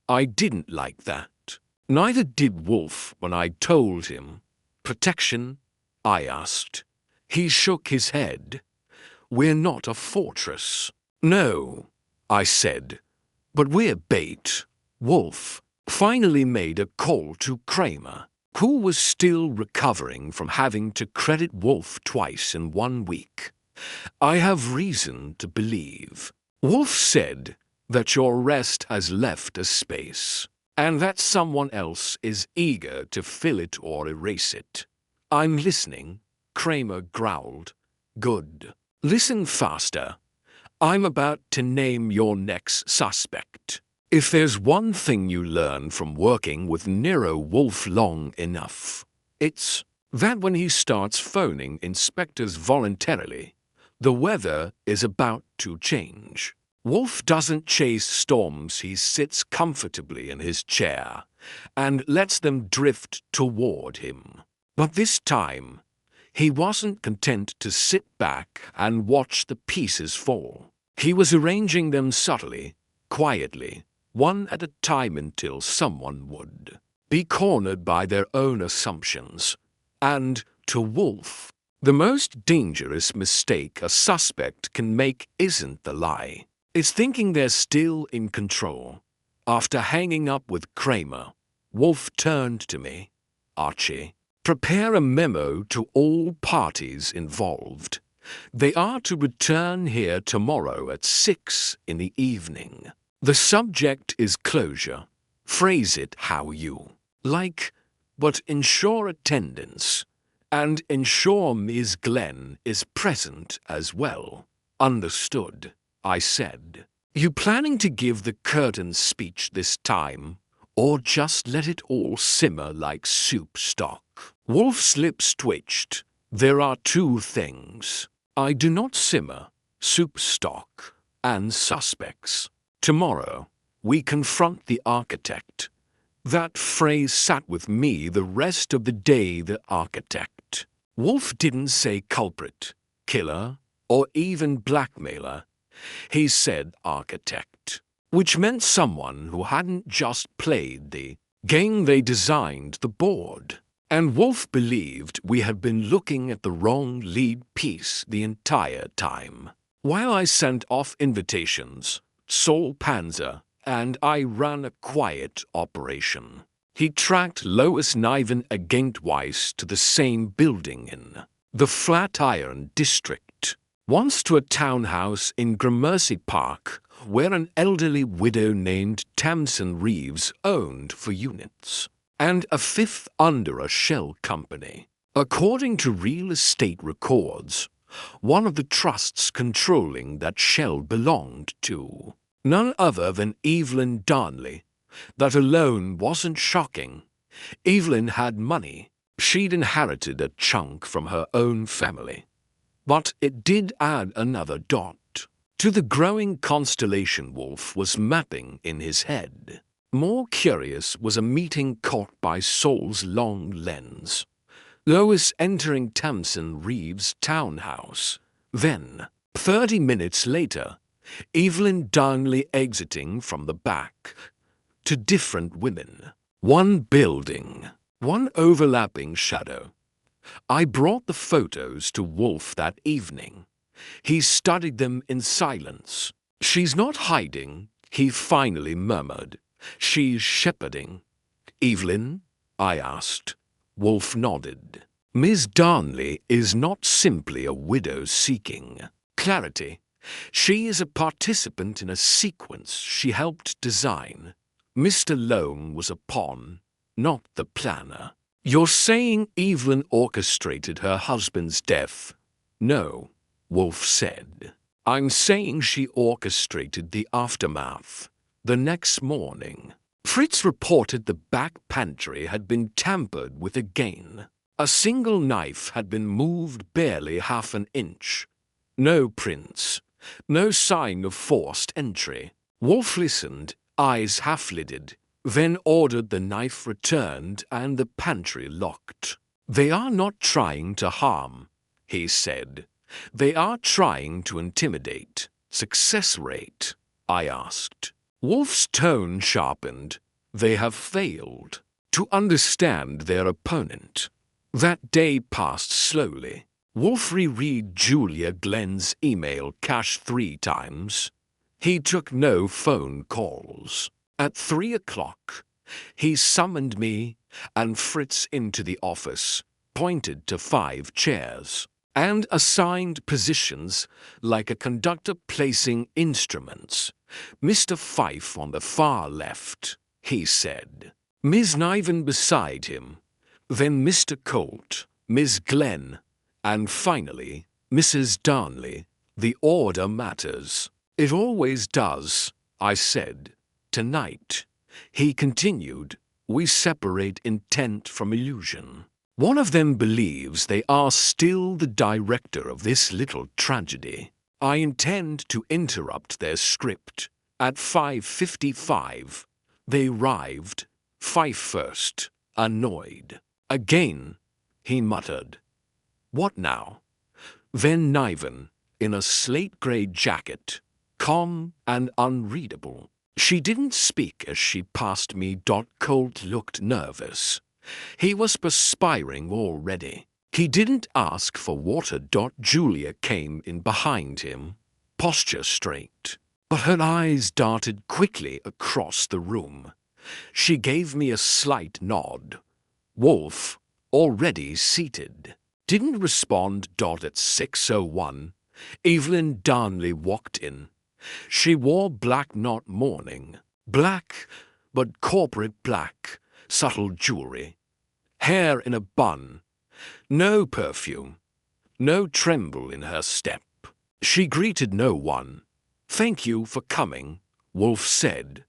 I didn't like that. Neither did Wolfe when I told him. Protection? I asked. He shook his head. We're not a fortress. No, I said. But we're bait. Wolfe finally made a call to Kramer, who was still recovering from having to credit Wolfe twice in 1 week. I have reason to believe. Wolfe said that your arrest has left a space, and that someone else is eager to fill it or erase it. I'm listening, Kramer growled. Good. Listen faster. I'm about to name your next suspect. If there's one thing you learn from working with Nero Wolfe long enough, it's that when he starts phoning inspectors voluntarily, the weather is about to change. Wolfe doesn't chase storms. He sits comfortably in his chair and lets them drift toward him. But this time, he wasn't content to sit back and watch the pieces fall. He was arranging them subtly, quietly, one at a time until someone would be cornered by their own assumptions. And, to Wolfe, the most dangerous mistake a suspect can make isn't the lie. It's thinking they're still in control. After hanging up with Kramer, Wolfe turned to me. Archie, prepare a memo to all parties involved. They are to return here tomorrow at 6 in the evening. The subject is closure. Phrase it how you like, but ensure attendance. And ensure Ms. Glenn is present as well. Understood, I said. You planning to give the curtain speech this time, or just let it all simmer like soup stock? Wolfe's lips twitched. There are two things. I do not simmer, soup stock, and suspects. Tomorrow, we confront the architect. That phrase sat with me the rest of the day, the architect. Wolfe didn't say culprit, killer, or even blackmailer. He said architect, which meant someone who hadn't just played the game, they designed the board. And Wolfe believed we had been looking at the wrong lead piece the entire time. While I sent off invitations, Saul Panzer and I ran a quiet operation. He tracked Lois Niven against Weiss to the same building in the Flatiron district, once to a townhouse in Gramercy Park, where an elderly widow named Tamsin Reeves owned for units, and a fifth under a shell company. According to real estate records, one of the trusts controlling that shell belonged to none other than Evelyn Darnley. That alone wasn't shocking. Evelyn had money. She'd inherited a chunk from her own family. But it did add another dot to the growing constellation Wolfe was mapping in his head. More curious was a meeting caught by Saul's long lens. Lois entering Tamsin Reeves' townhouse. Then, 30 minutes later, Evelyn Darnley exiting from the back. To different women. One building. One overlapping shadow. I brought the photos to Wolfe that evening. He studied them in silence. She's not hiding, he finally murmured. She's shepherding. Evelyn? I asked. Wolfe nodded. Miss Darnley is not simply a widow seeking clarity. She is a participant in a sequence she helped design. Mr. Lone was a pawn, not the planner. You're saying Evelyn orchestrated her husband's death? No, Wolfe said. I'm saying she orchestrated the aftermath. The next morning, Fritz reported the back pantry had been tampered with again. A single knife had been moved barely half an inch. No prints. No sign of forced entry. Wolfe listened, eyes half-lidded, then ordered the knife returned and the pantry locked. They are not trying to harm, he said. They are trying to intimidate. Success rate? I asked. Wolfe's tone sharpened. They have failed to understand their opponent. That day passed slowly. Wolfe reread Julia Glenn's email cache 3 times. He took no phone calls. At 3 o'clock, he summoned me and Fritz into the office, pointed to 5 chairs, and assigned positions like a conductor placing instruments. Mr. Fife on the far left, he said. Miss Niven beside him. Then Mr. Colt, Miss Glenn, and finally, Mrs. Darnley. The order matters. It always does, I said. Tonight, he continued, we separate intent from illusion. One of them believes they are still the director of this little tragedy. I intend to interrupt their script. At 5:55, they arrived. Fife first, annoyed. Again, he muttered. What now? Then Niven, in a slate-grey jacket. calm and unreadable. She didn't speak as she passed me. Colt looked nervous. He was perspiring already. He didn't ask for water. Julia came in behind him, posture straight, but her eyes darted quickly across the room. She gave me a slight nod. Wolfe, already seated, didn't respond. At 6:01, Evelyn Darnley walked in. She wore black, not mourning, black, but corporate black, subtle jewelry, hair in a bun, no perfume, no tremble in her step. She greeted no one. "Thank you for coming," Wolfe said,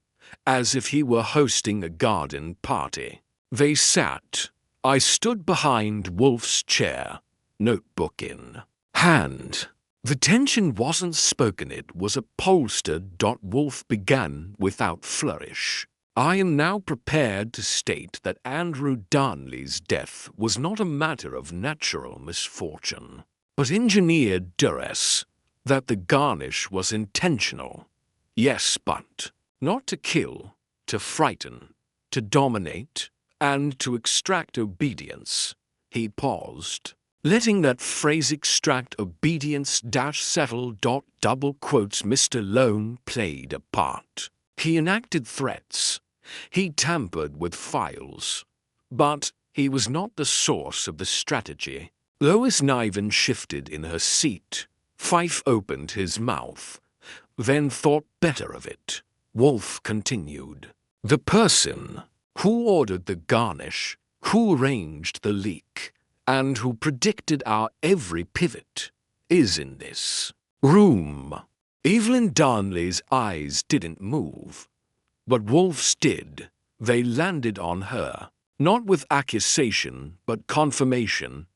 as if he were hosting a garden party. They sat. I stood behind Wolfe's chair, notebook in hand. The tension wasn't spoken, it was upholstered. Wolfe began without flourish. "I am now prepared to state that Andrew Darnley's death was not a matter of natural misfortune, but engineered duress, that the Garnish was intentional. Yes, but not to kill, to frighten, to dominate, and to extract obedience." He paused, letting that phrase "extract obedience" settle. Double quotes. Mr. Lone played a part. He enacted threats. He tampered with files. But he was not the source of the strategy. Lois Niven shifted in her seat. Fife opened his mouth, then thought better of it. Wolfe continued. "The person who ordered the Garnish, who arranged the leak, and who predicted our every pivot, is in this room." Evelyn Darnley's eyes didn't move, but Wolfe's did. They landed on her, not with accusation, but confirmation.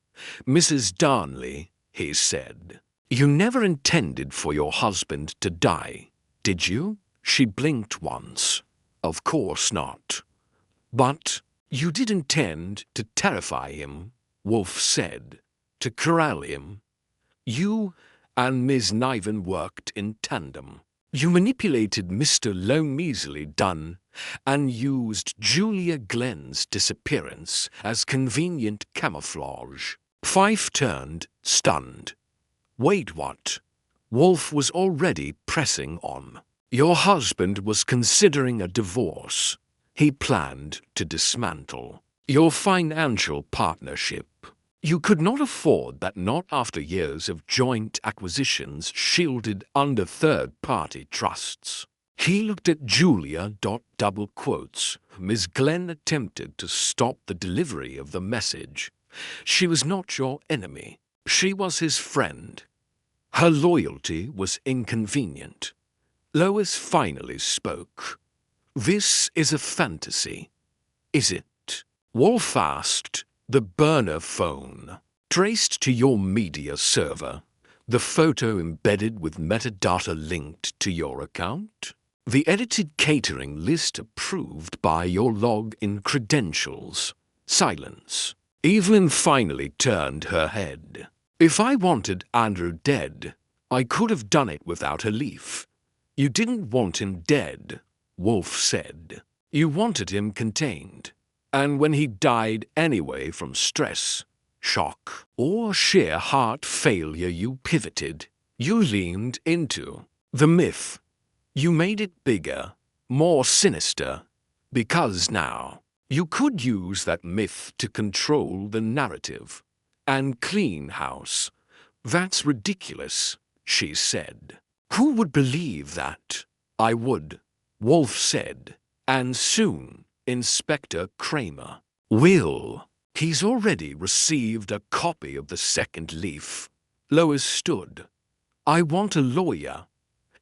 "Mrs. Darnley," he said, "you never intended for your husband to die, did you?" She blinked once. "Of course not." "But you did intend to terrify him," Wolfe said, "to corral him. You and Miss Niven worked in tandem. You manipulated Mr. Lone, easily done, and used Julia Glenn's disappearance as convenient camouflage." Fife turned, stunned. "Wait, what?" Wolfe was already pressing on. "Your husband was considering a divorce. He planned to dismantle your financial partnership. You could not afford that, not after years of joint acquisitions shielded under third-party trusts." He looked at Julia. Double quotes. Miss Glenn attempted to stop the delivery of the message. "She was not your enemy. She was his friend. Her loyalty was inconvenient." Lois finally spoke. "This is a fantasy, is it?" Wolfe asked. "The burner phone traced to your media server, the photo embedded with metadata linked to your account, the edited catering list approved by your log-in credentials." Silence. Evelyn finally turned her head. "If I wanted Andrew dead, I could have done it without a leaf." "You didn't want him dead," Wolfe said. "You wanted him contained. And when he died anyway from stress, shock, or sheer heart failure, you pivoted. You leaned into the myth. You made it bigger, more sinister, because now you could use that myth to control the narrative and clean house." "That's ridiculous," she said. "Who would believe that?" "I would," Wolfe said. "And soon. Inspector Kramer will. He's already received a copy of the second leaf." Lois stood. "I want a lawyer."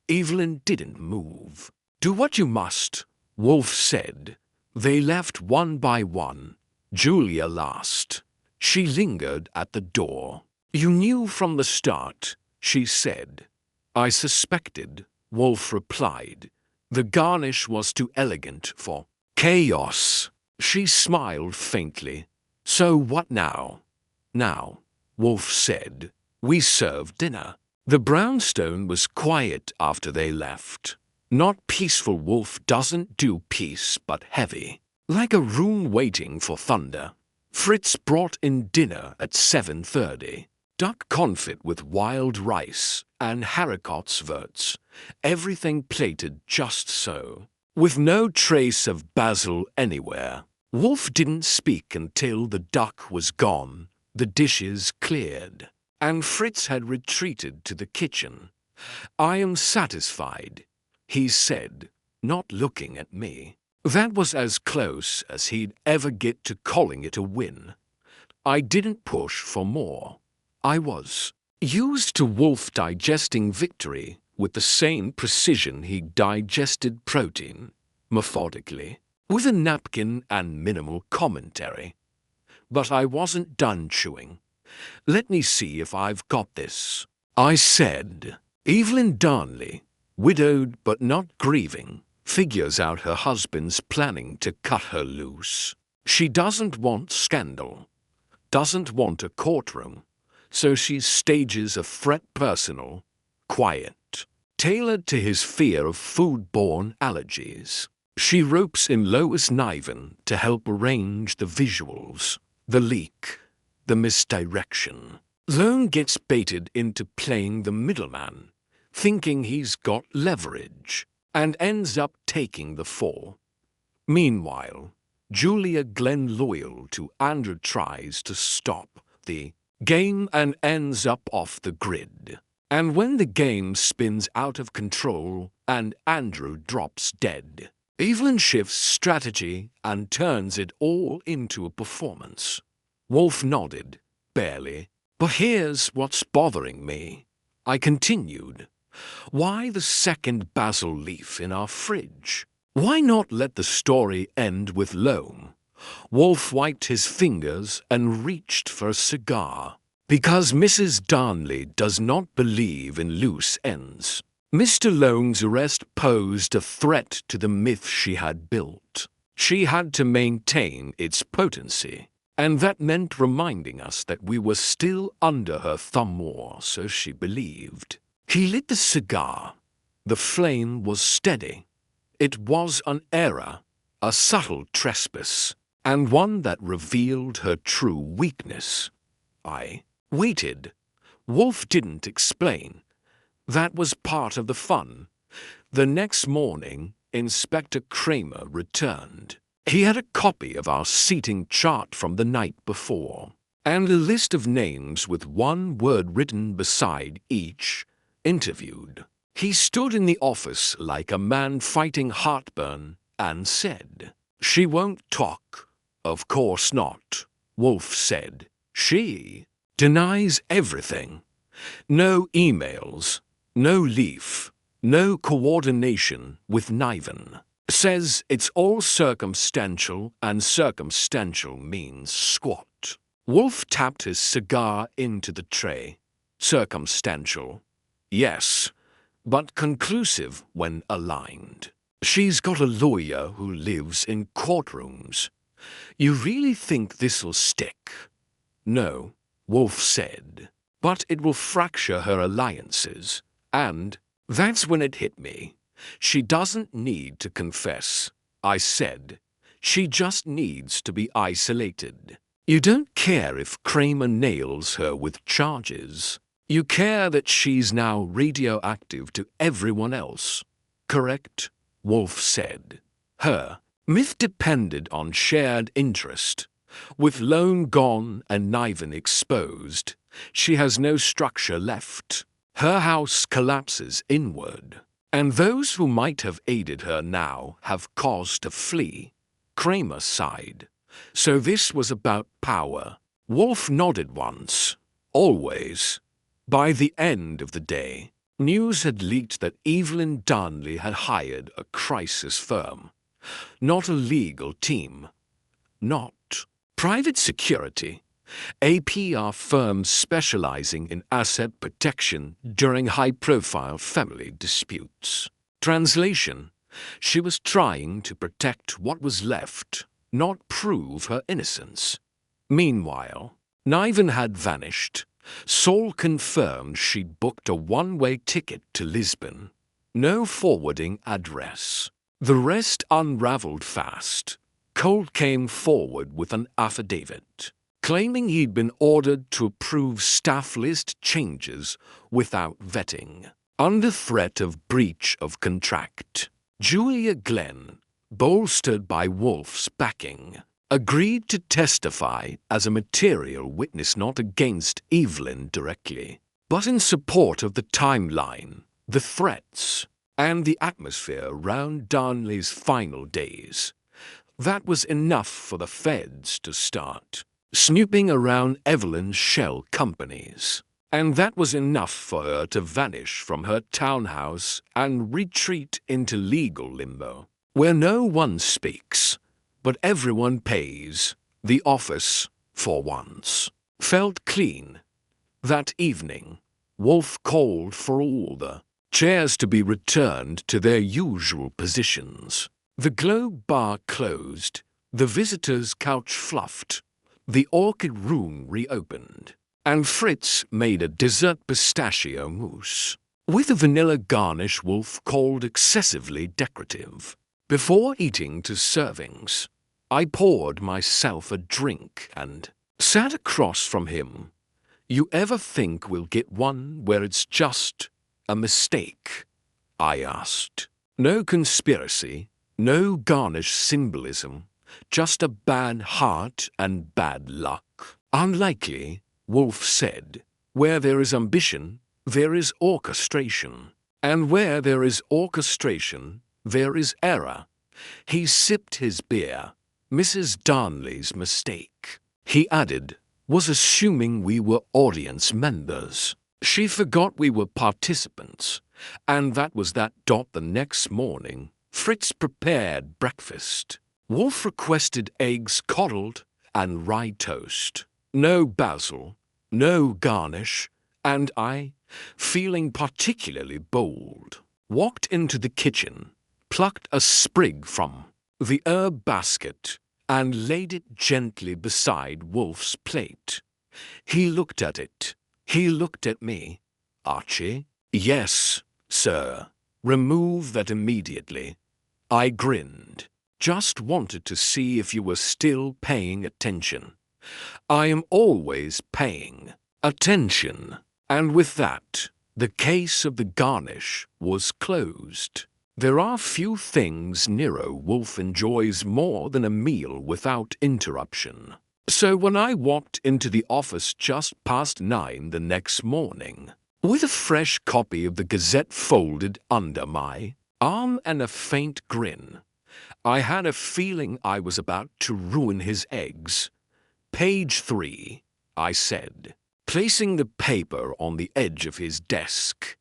Evelyn didn't move. "Do what you must," Wolfe said. They left one by one. Julia last. She lingered at the door. "You knew from the start," she said. "I suspected," Wolfe replied. "The Garnish was too elegant for chaos." She smiled faintly. "So what now?" "Now," Wolfe said, "we serve dinner." The brownstone was quiet after they left. Not peaceful. Wolfe doesn't do peace, but heavy. Like a room waiting for thunder. Fritz brought in dinner at 7:30. Duck confit with wild rice and haricots, everything plated just so, with no trace of basil anywhere. Wolfe didn't speak until the duck was gone, the dishes cleared, and Fritz had retreated to the kitchen. "I am satisfied," he said, not looking at me. That was as close as he'd ever get to calling it a win. I didn't push for more. I was used to Wolfe digesting victory with the same precision he digested protein, methodically, with a napkin and minimal commentary. But I wasn't done chewing. "Let me see if I've got this," I said. Evelyn Darnley, widowed but not grieving, figures out her husband's planning to cut her loose. She doesn't want scandal, doesn't want a courtroom, so she stages a threat personal, quiet, tailored to his fear of food-borne allergies. She ropes in Lois Niven to help arrange the visuals, the leak, the misdirection. Lone gets baited into playing the middleman, thinking he's got leverage, and ends up taking the fall. Meanwhile, Julia Glenn, loyal to Andrew, tries to stop the game and ends up off the grid. And when the game spins out of control and Andrew drops dead, Evelyn shifts strategy and turns it all into a performance. Wolfe nodded, barely. "But here's what's bothering me," I continued. "Why the second basil leaf in our fridge? Why not let the story end with Loam?" Wolfe wiped his fingers and reached for a cigar. "Because Mrs. Darnley does not believe in loose ends. Mr. Loam's arrest posed a threat to the myth she had built. She had to maintain its potency, and that meant reminding us that we were still under her thumb, or so she believed." He lit the cigar. The flame was steady. It was an error, a subtle trespass, and one that revealed her true weakness. I waited. Wolfe didn't explain. That was part of the fun. The next morning, Inspector Kramer returned. He had a copy of our seating chart from the night before, and a list of names with one word written beside each: interviewed. He stood in the office like a man fighting heartburn and said, "She won't talk." "Of course not," Wolfe said. "She denies everything. No emails, no leaf, no coordination with Niven. Says it's all circumstantial, and circumstantial means squat." Wolfe tapped his cigar into the tray. "Circumstantial, yes, but conclusive when aligned. She's got a lawyer who lives in courtrooms. You really think this'll stick?" "No," Wolfe said, "but it will fracture her alliances, and that's when it hit me. She doesn't need to confess," I said. "She just needs to be isolated. You don't care if Kramer nails her with charges. You care that she's now radioactive to everyone else, correct?" Wolfe said. Her myth depended on shared interest. With Lone gone and Niven exposed, she has no structure left. Her house collapses inward, and those who might have aided her now have cause to flee. Kramer sighed. "So this was about power." Wolfe nodded once. "Always." By the end of the day, news had leaked that Evelyn Darnley had hired a crisis firm. Not a legal team. Not private security. A PR firm specializing in asset protection during high-profile family disputes. Translation: she was trying to protect what was left, not prove her innocence. Meanwhile, Niven had vanished. Saul confirmed she'd booked a one-way ticket to Lisbon. No forwarding address. The rest unraveled fast. Cole came forward with an affidavit, claiming he'd been ordered to approve staff list changes without vetting, under threat of breach of contract. Julia Glenn, bolstered by Wolfe's backing, agreed to testify as a material witness not against Evelyn directly, but in support of the timeline, the threats, and the atmosphere around Darnley's final days. That was enough for the feds to start snooping around Evelyn's shell companies. And that was enough for her to vanish from her townhouse and retreat into legal limbo, where no one speaks, but everyone pays. The office, for once, felt clean. That evening, Wolfe called for all the chairs to be returned to their usual positions. The Globe bar closed, the visitors' couch fluffed, the orchid room reopened, and Fritz made a dessert pistachio mousse, with a vanilla garnish Wolfe called excessively decorative. Before eating to servings, I poured myself a drink and sat across from him. You ever think we'll get one where it's just a mistake? I asked. No conspiracy, no garnish symbolism, just a bad heart and bad luck. Unlikely, Wolfe said. Where there is ambition, there is orchestration. And where there is orchestration, there is error. He sipped his beer. Mrs. Darnley's mistake, he added, was assuming we were audience members. She forgot we were participants, and that was that. The next morning, Fritz prepared breakfast. Wolfe requested eggs coddled and rye toast. No basil, no garnish, and I, feeling particularly bold, walked into the kitchen, plucked a sprig from the herb basket, and laid it gently beside Wolfe's plate. He looked at it. He looked at me. Archie? Yes, sir. Remove that immediately. I grinned. Just wanted to see if you were still paying attention. I am always paying attention. And with that, the case of the garnish was closed. There are few things Nero Wolfe enjoys more than a meal without interruption. So when I walked into the office just past 9 the next morning, with a fresh copy of the Gazette folded under my arm and a faint grin, I had a feeling I was about to ruin his eggs. Page 3, I said, placing the paper on the edge of his desk.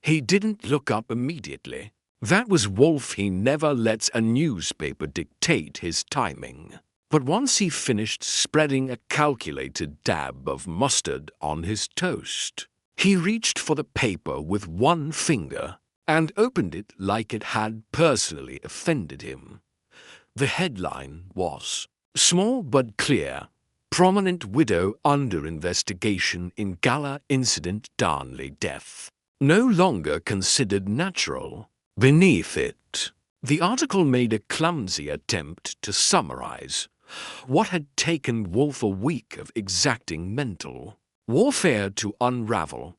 He didn't look up immediately. That was Wolfe. He never lets a newspaper dictate his timing. But once he finished spreading a calculated dab of mustard on his toast, he reached for the paper with one finger and opened it like it had personally offended him. The headline was, "Small but clear. Prominent widow under investigation in gala incident Darnley death. No longer considered natural." Beneath it, the article made a clumsy attempt to summarize what had taken Wolfe a week of exacting mental warfare to unravel.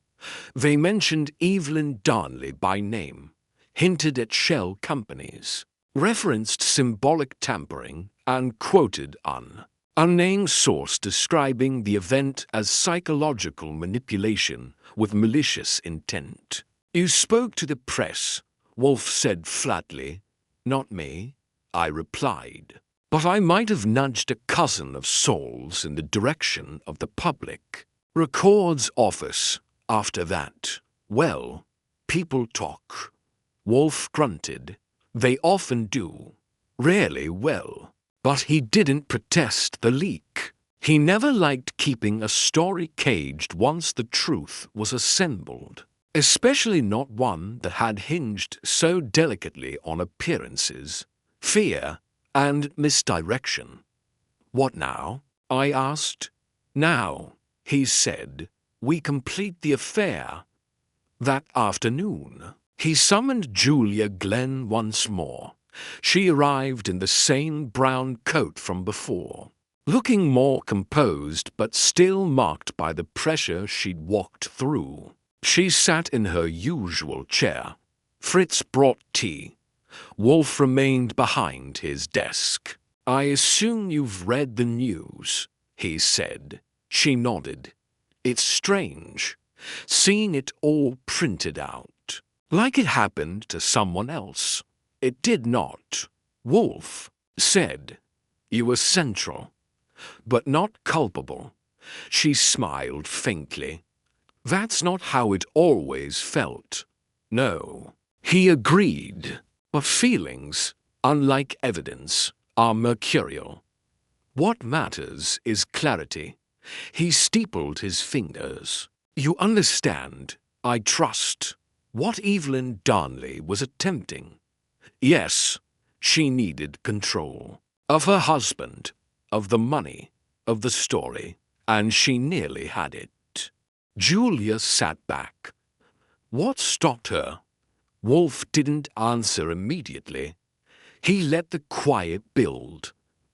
They mentioned Evelyn Darnley by name, hinted at shell companies, referenced symbolic tampering, and quoted an unnamed source describing the event as psychological manipulation with malicious intent. "You spoke to the press," Wolfe said flatly. "Not me," I replied. "But I might have nudged a cousin of Saul's in the direction of the public. Records office. After that, well, people talk." Wolfe grunted. "They often do. Rarely well." But he didn't protest the leak. He never liked keeping a story caged once the truth was assembled, especially not one that had hinged so delicately on appearances, fear, and misdirection. "What now?" I asked. "Now," he said, we complete the affair that afternoon. He summoned Julia Glenn once more. She arrived in the same brown coat from before, looking more composed but still marked by the pressure she'd walked through. She sat in her usual chair. Fritz brought tea. Wolfe remained behind his desk. "I assume you've read the news," he said. She nodded. "It's strange, seeing it all printed out, like it happened to someone else. It did not." Wolfe said, "You were central, but not culpable." She smiled faintly. "That's not how it always felt." "No," he agreed. "But feelings, unlike evidence, are mercurial. What matters is clarity." He steepled his fingers. "You understand, I trust, what Evelyn Darnley was attempting." Yes, she needed control. Of her husband, of the money, of the story, and she nearly had it. Julia sat back. What stopped her? Wolfe didn't answer immediately. He let the quiet build.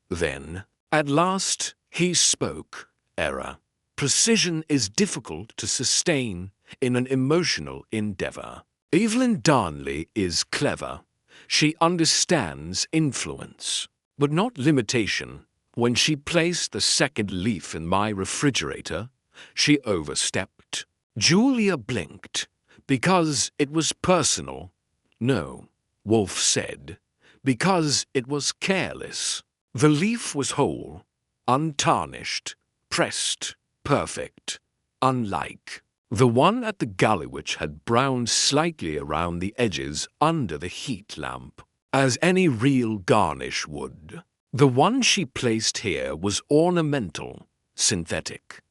Then, at last, he spoke. "Error. Precision is difficult to sustain in an emotional endeavor. Evelyn Darnley is clever. She understands influence, but not limitation. When she placed the second leaf in my refrigerator, she overstepped." Julia blinked. "Because it was personal?" "No," Wolfe said. "Because it was careless. The leaf was whole, untarnished, pressed, perfect, unlike. The one at the Gallowitch had browned slightly around the edges under the heat lamp, as any real garnish would. The one she placed here was ornamental, synthetic,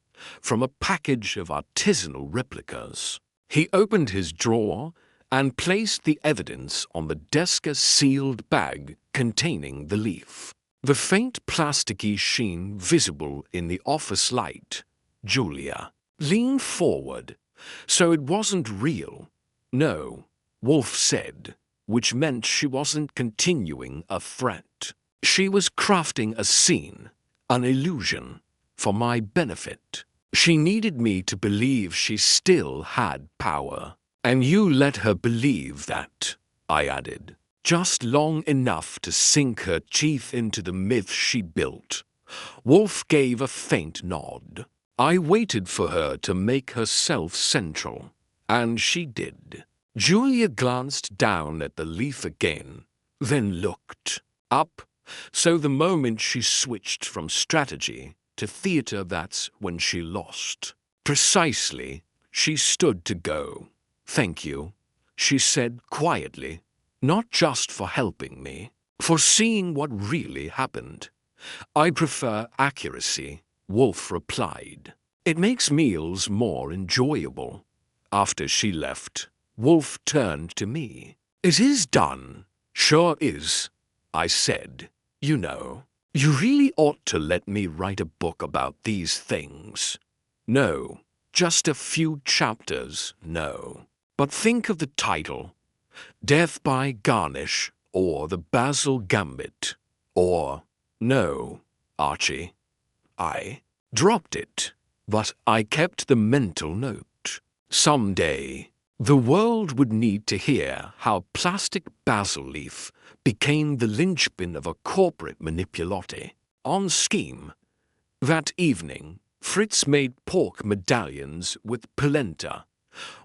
from a package of artisanal replicas." He opened his drawer and placed the evidence on the desk, a sealed bag containing the leaf. The faint plasticky sheen visible in the office light. Julia leaned forward. "So it wasn't real?" "No," Wolfe said, which meant she wasn't continuing a threat. She was crafting a scene, an illusion, for my benefit. She needed me to believe she still had power. "And you let her believe that," I added. "Just long enough to sink her teeth into the myth she built." Wolfe gave a faint nod. "I waited for her to make herself central, and she did." Julia glanced down at the leaf again, then looked up. So the moment she switched from strategy to theater, that's when she lost. Precisely. She stood to go. "Thank you," she said quietly. "Not just for helping me, for seeing what really happened." "I prefer accuracy," Wolfe replied. "It makes meals more enjoyable." After she left, Wolfe turned to me. "It is done." "Sure is," I said. "You know, you really ought to let me write a book about these things." "No, just a few chapters, no. But think of the title. Death by Garnish, or The Basil Gambit, or—" "No, Archie." I dropped it, but I kept the mental note. Someday, the world would need to hear how plastic basil leaf became the linchpin of a corporate manipulati on scheme. That evening, Fritz made pork medallions with polenta.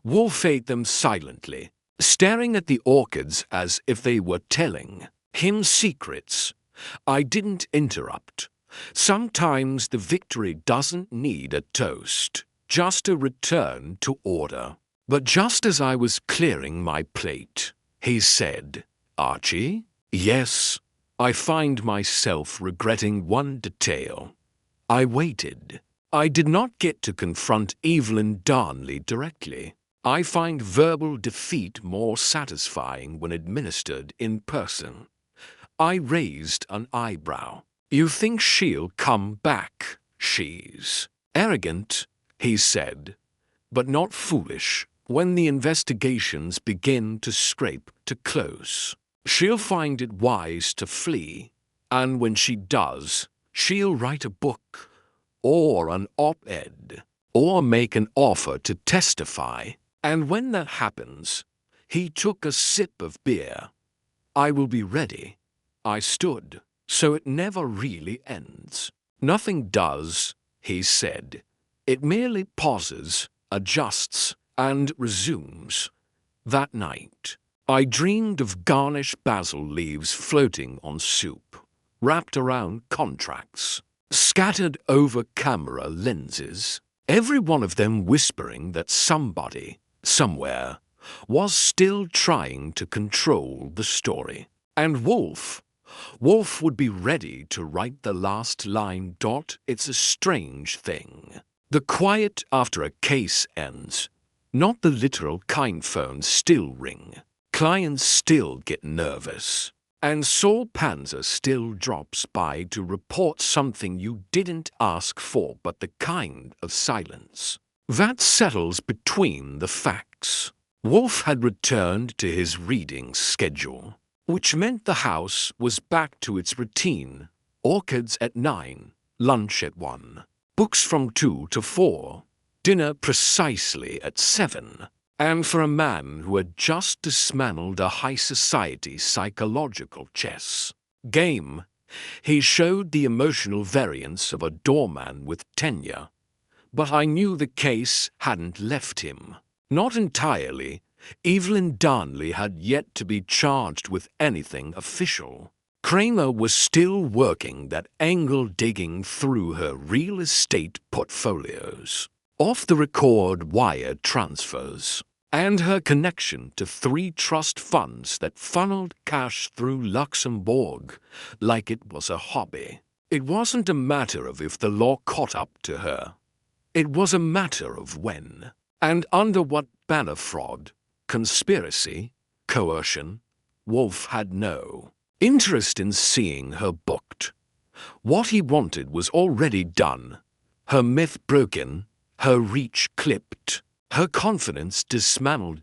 Wolfe ate them silently, staring at the orchids as if they were telling him secrets. I didn't interrupt. Sometimes the victory doesn't need a toast, just a return to order. But just as I was clearing my plate, he said, "Archie?" "Yes." I find myself regretting one detail. I waited. I did not get to confront Evelyn Darnley directly. I find verbal defeat more satisfying when administered in person. I raised an eyebrow. "You think she'll come back? She's arrogant," he said. but not foolish when the investigations begin to scrape to close. She'll find it wise to flee, and when she does, she'll write a book, or an op-ed, or make an offer to testify. And when that happens, he took a sip of beer. I will be ready. I stood, so it never really ends. Nothing does, he said. It merely pauses, adjusts, and resumes. That night, I dreamed of garnish basil leaves floating on soup, wrapped around contracts, scattered over camera lenses, every one of them whispering that somebody, somewhere, was still trying to control the story. And Wolfe would be ready to write the last line. It's a strange thing. The quiet after a case ends, not the literal kind phones still ring. Clients still get nervous. And Saul Panzer still drops by to report something you didn't ask for, but the kind of silence that settles between the facts. Wolfe had returned to his reading schedule, which meant the house was back to its routine. Orchids at 9, lunch at 1, books from 2 to 4, dinner precisely at 7. And for a man who had just dismantled a high society psychological chess game, he showed the emotional variance of a doorman with tenure. But I knew the case hadn't left him. Not entirely. Evelyn Darnley had yet to be charged with anything official. Kramer was still working that angle, digging through her real estate portfolios, off-the-record wire transfers, and her connection to 3 trust funds that funneled cash through Luxembourg like it was a hobby. It wasn't a matter of if the law caught up to her. It was a matter of when, and under what banner. Fraud, conspiracy, coercion. Wolfe had no interest in seeing her booked. What he wanted was already done. Her myth broken, her reach clipped, her confidence dismantled.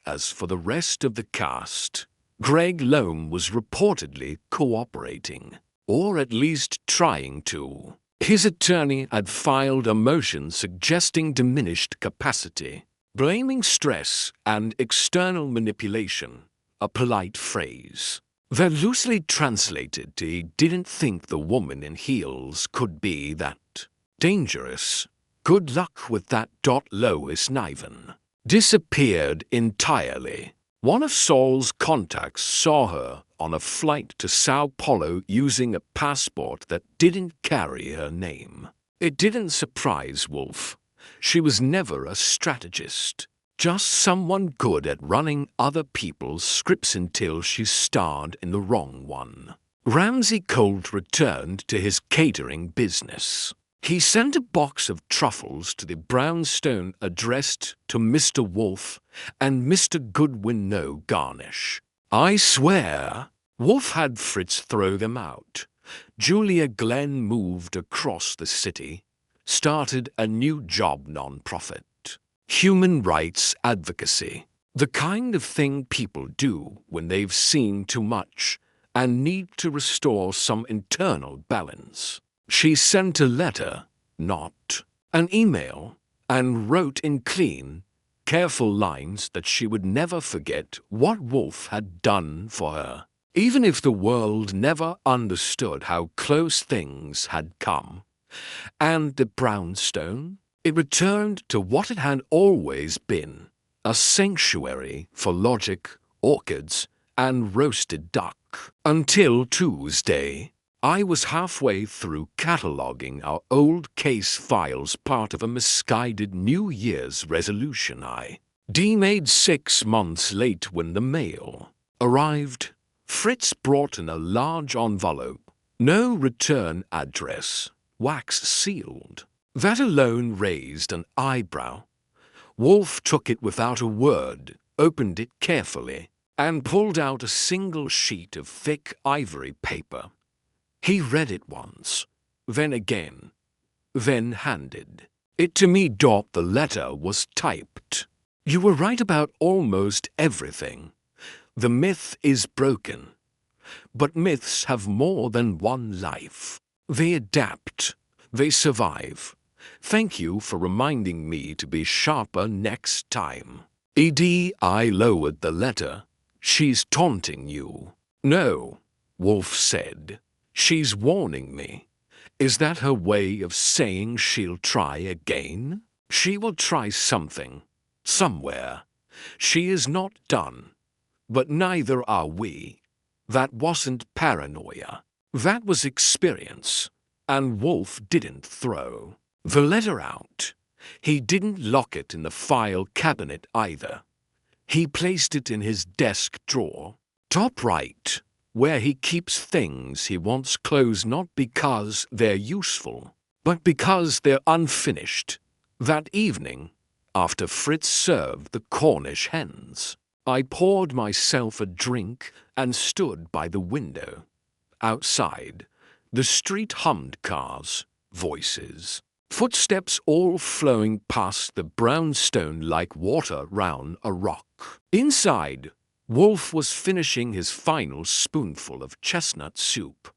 As for the rest of the cast, Greg Loam was reportedly cooperating, or at least trying to. His attorney had filed a motion suggesting diminished capacity, blaming stress and external manipulation, a polite phrase that loosely translated to he didn't think the woman in heels could be that dangerous. Good luck with that. Lois Niven disappeared entirely. One of Saul's contacts saw her on a flight to Sao Paulo using a passport that didn't carry her name. It didn't surprise Wolfe. She was never a strategist, just someone good at running other people's scripts until she starred in the wrong one. Ramsay Colt returned to his catering business. He sent a box of truffles to the brownstone addressed to Mr. Wolfe and Mr. Goodwin No Garnish. I swear, Wolfe had Fritz throw them out. Julia Glenn moved across the city, started a new job non-profit. Human rights advocacy. The kind of thing people do when they've seen too much and need to restore some internal balance. She sent a letter, not an email, and wrote in clean, careful lines that she would never forget what Wolfe had done for her. Even if the world never understood how close things had come. And the brownstone? It returned to what it had always been, a sanctuary for logic, orchids, and roasted duck. Until Tuesday, I was halfway through cataloging our old case files, part of a misguided New Year's resolution I made 6 months late when the mail arrived. Fritz brought in a large envelope, no return address, wax sealed. That alone raised an eyebrow. Wolfe took it without a word, opened it carefully, and pulled out a single sheet of thick ivory paper. He read it once, then again, then handed it to me. The letter was typed. You were right about almost everything. The myth is broken. But myths have more than one life. They adapt. They survive. Thank you for reminding me to be sharper next time. I lowered the letter. She's taunting you. No, Wolfe said. She's warning me. Is that her way of saying she'll try again? She will try something, somewhere. She is not done. But neither are we. That wasn't paranoia. That was experience. And Wolfe didn't throw the letter out. He didn't lock it in the file cabinet either. He placed it in his desk drawer, top right, where he keeps things he wants closed not because they're useful, but because they're unfinished. That evening, after Fritz served the Cornish hens, I poured myself a drink and stood by the window. Outside, the street hummed cars, voices, footsteps all flowing past the brownstone like water round a rock. Inside, Wolfe was finishing his final spoonful of chestnut soup.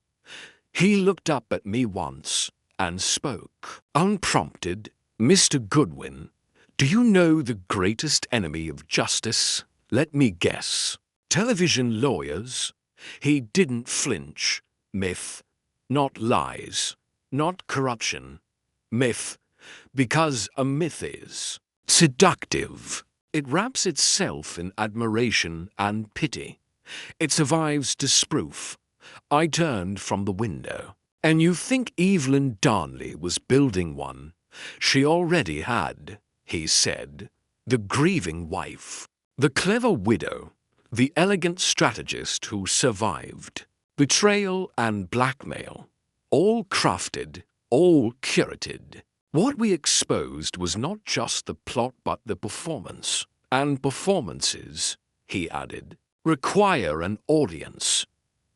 He looked up at me once and spoke. Unprompted, Mr. Goodwin, do you know the greatest enemy of justice? Let me guess. Television lawyers? He didn't flinch. Myth, not lies, not corruption. Myth, because a myth is seductive. It wraps itself in admiration and pity. It survives disproof. I turned from the window. And you think Evelyn Darnley was building one? She already had, he said. The grieving wife, the clever widow, the elegant strategist who survived. Betrayal and blackmail, all crafted, all curated. What we exposed was not just the plot but the performance. And performances, he added, require an audience.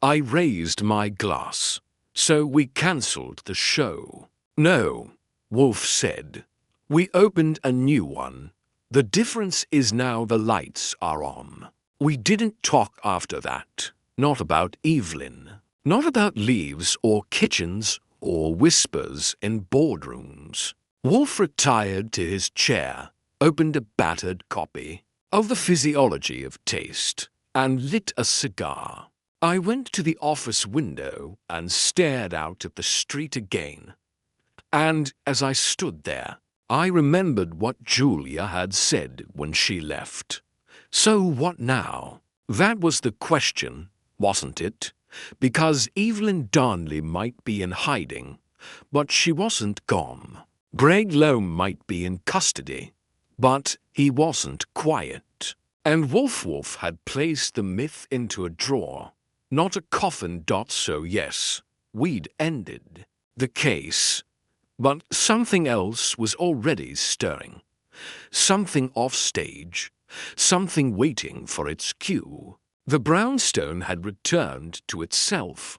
I raised my glass. So we cancelled the show. No, Wolfe said. We opened a new one. The difference is now the lights are on. We didn't talk after that. Not about Evelyn. Not about leaves or kitchens or whispers in boardrooms. Wolfe retired to his chair, opened a battered copy of The Physiology of Taste, and lit a cigar. I went to the office window and stared out at the street again. And as I stood there, I remembered what Julia had said when she left. So what now? That was the question, wasn't it? Because Evelyn Darnley might be in hiding, but she wasn't gone. Greg Loam might be in custody, but he wasn't quiet. And Wolfe had placed the myth into a drawer, not a coffin. So yes, we'd ended the case. But something else was already stirring. Something off stage, something waiting for its cue. The brownstone had returned to itself.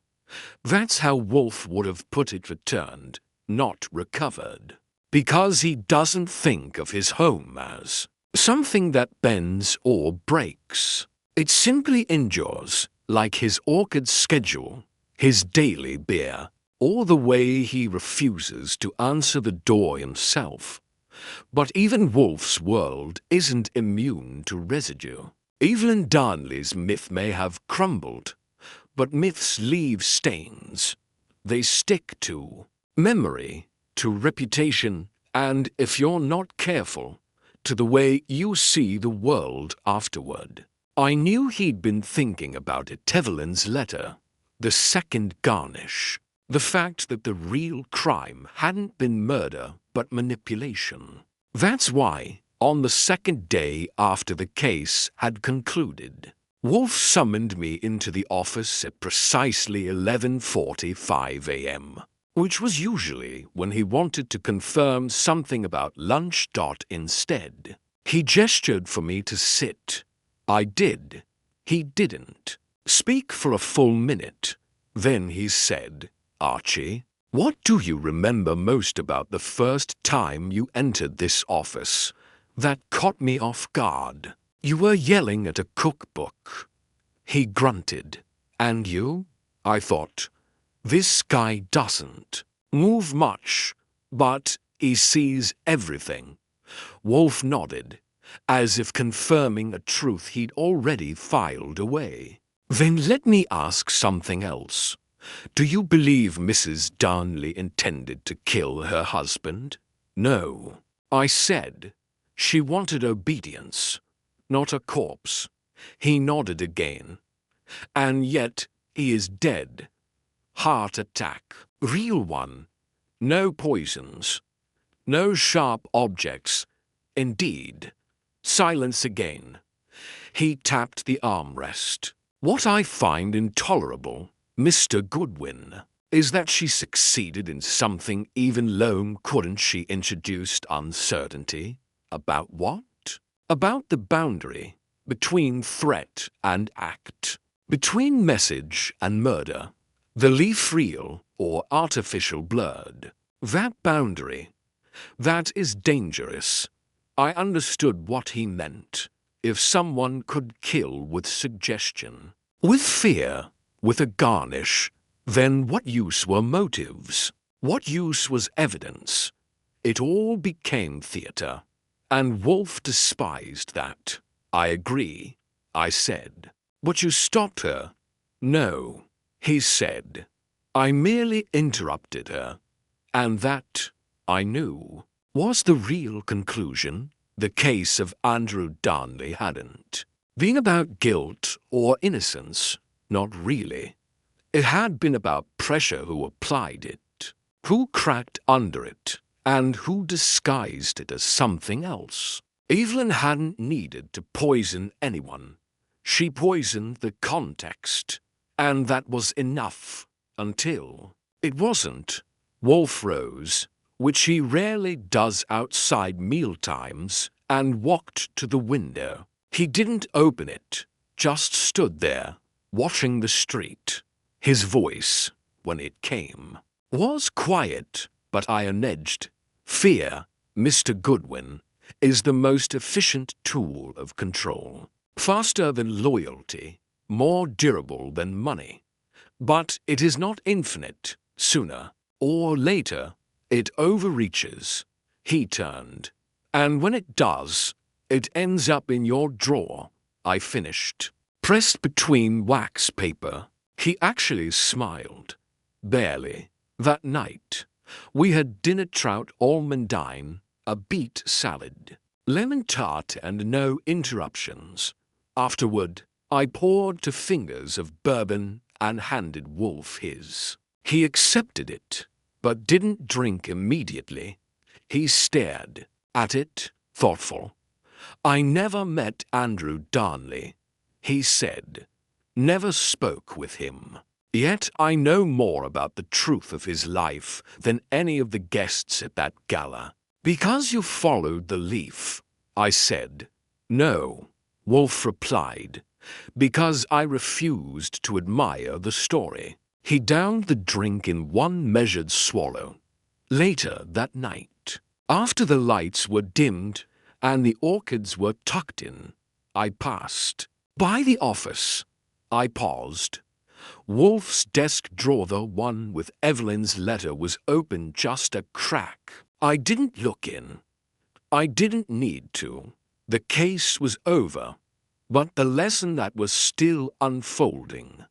That's how Wolfe would have put it, returned, not recovered. Because he doesn't think of his home as something that bends or breaks. It simply endures, like his orchid schedule, his daily beer, or the way he refuses to answer the door himself. But even Wolfe's world isn't immune to residue. Evelyn Darnley's myth may have crumbled, but myths leave stains. They stick to memory, to reputation, and, if you're not careful, to the way you see the world afterward. I knew he'd been thinking about Evelyn's letter, the second garnish, the fact that the real crime hadn't been murder but manipulation. That's why, on the second day after the case had concluded, Wolfe summoned me into the office at precisely 11:45 a.m., which was usually when he wanted to confirm something about lunch. Instead, he gestured for me to sit. I did. He didn't speak for a full minute. Then he said, Archie, What do you remember most about the first time you entered this office? That caught me off guard. You were yelling at a cookbook. He grunted. And you? I thought. This guy doesn't move much, but he sees everything. Wolfe nodded, as if confirming a truth he'd already filed away. Then let me ask something else. Do you believe Mrs. Darnley intended to kill her husband? No, I said. She wanted obedience, not a corpse. He nodded again. And yet he is dead. Heart attack. Real one. No poisons. No sharp objects. Indeed. Silence again. He tapped the armrest. What I find intolerable, Mr. Goodwin, is that she succeeded in something even Loam couldn't. She introduced uncertainty. About what? About the boundary between threat and act, between message and murder, the leaf real or artificial blurred. That boundary, that is dangerous. I understood what he meant. If someone could kill with suggestion, with fear, with a garnish, then what use were motives? What use was evidence? It all became theatre. And Wolfe despised that. I agree, I said. But you stopped her. No, he said. I merely interrupted her. And that, I knew, was the real conclusion. The case of Andrew Darnley hadn't been about guilt or innocence, not really. It had been about pressure. Who applied it, who cracked under it, and who disguised it as something else. Evelyn hadn't needed to poison anyone. She poisoned the context, and that was enough until it wasn't. Wolfe rose, which he rarely does outside mealtimes, and walked to the window. He didn't open it, just stood there, watching the street. His voice, when it came, was quiet, but iron-edged. Fear, Mr. Goodwin, is the most efficient tool of control. Faster than loyalty, more durable than money. But it is not infinite. Sooner or later, it overreaches. He turned. And when it does, it ends up in your drawer. I finished. Pressed between wax paper. He actually smiled. Barely. That night, we had dinner trout almondine, a beet salad, lemon tart, and no interruptions. Afterward, I poured 2 fingers of bourbon and handed Wolfe his. He accepted it, but didn't drink immediately. He stared at it, thoughtful. I never met Andrew Darnley, he said. Never spoke with him. Yet I know more about the truth of his life than any of the guests at that gala. Because you followed the leaf, I said. No, Wolfe replied. Because I refused to admire the story. He downed the drink in one measured swallow. Later that night, after the lights were dimmed and the orchids were tucked in, I passed by the office. I paused. Wolfe's desk drawer, the one with Evelyn's letter, was open just a crack. I didn't look in. I didn't need to. The case was over, but the lesson that was still unfolding.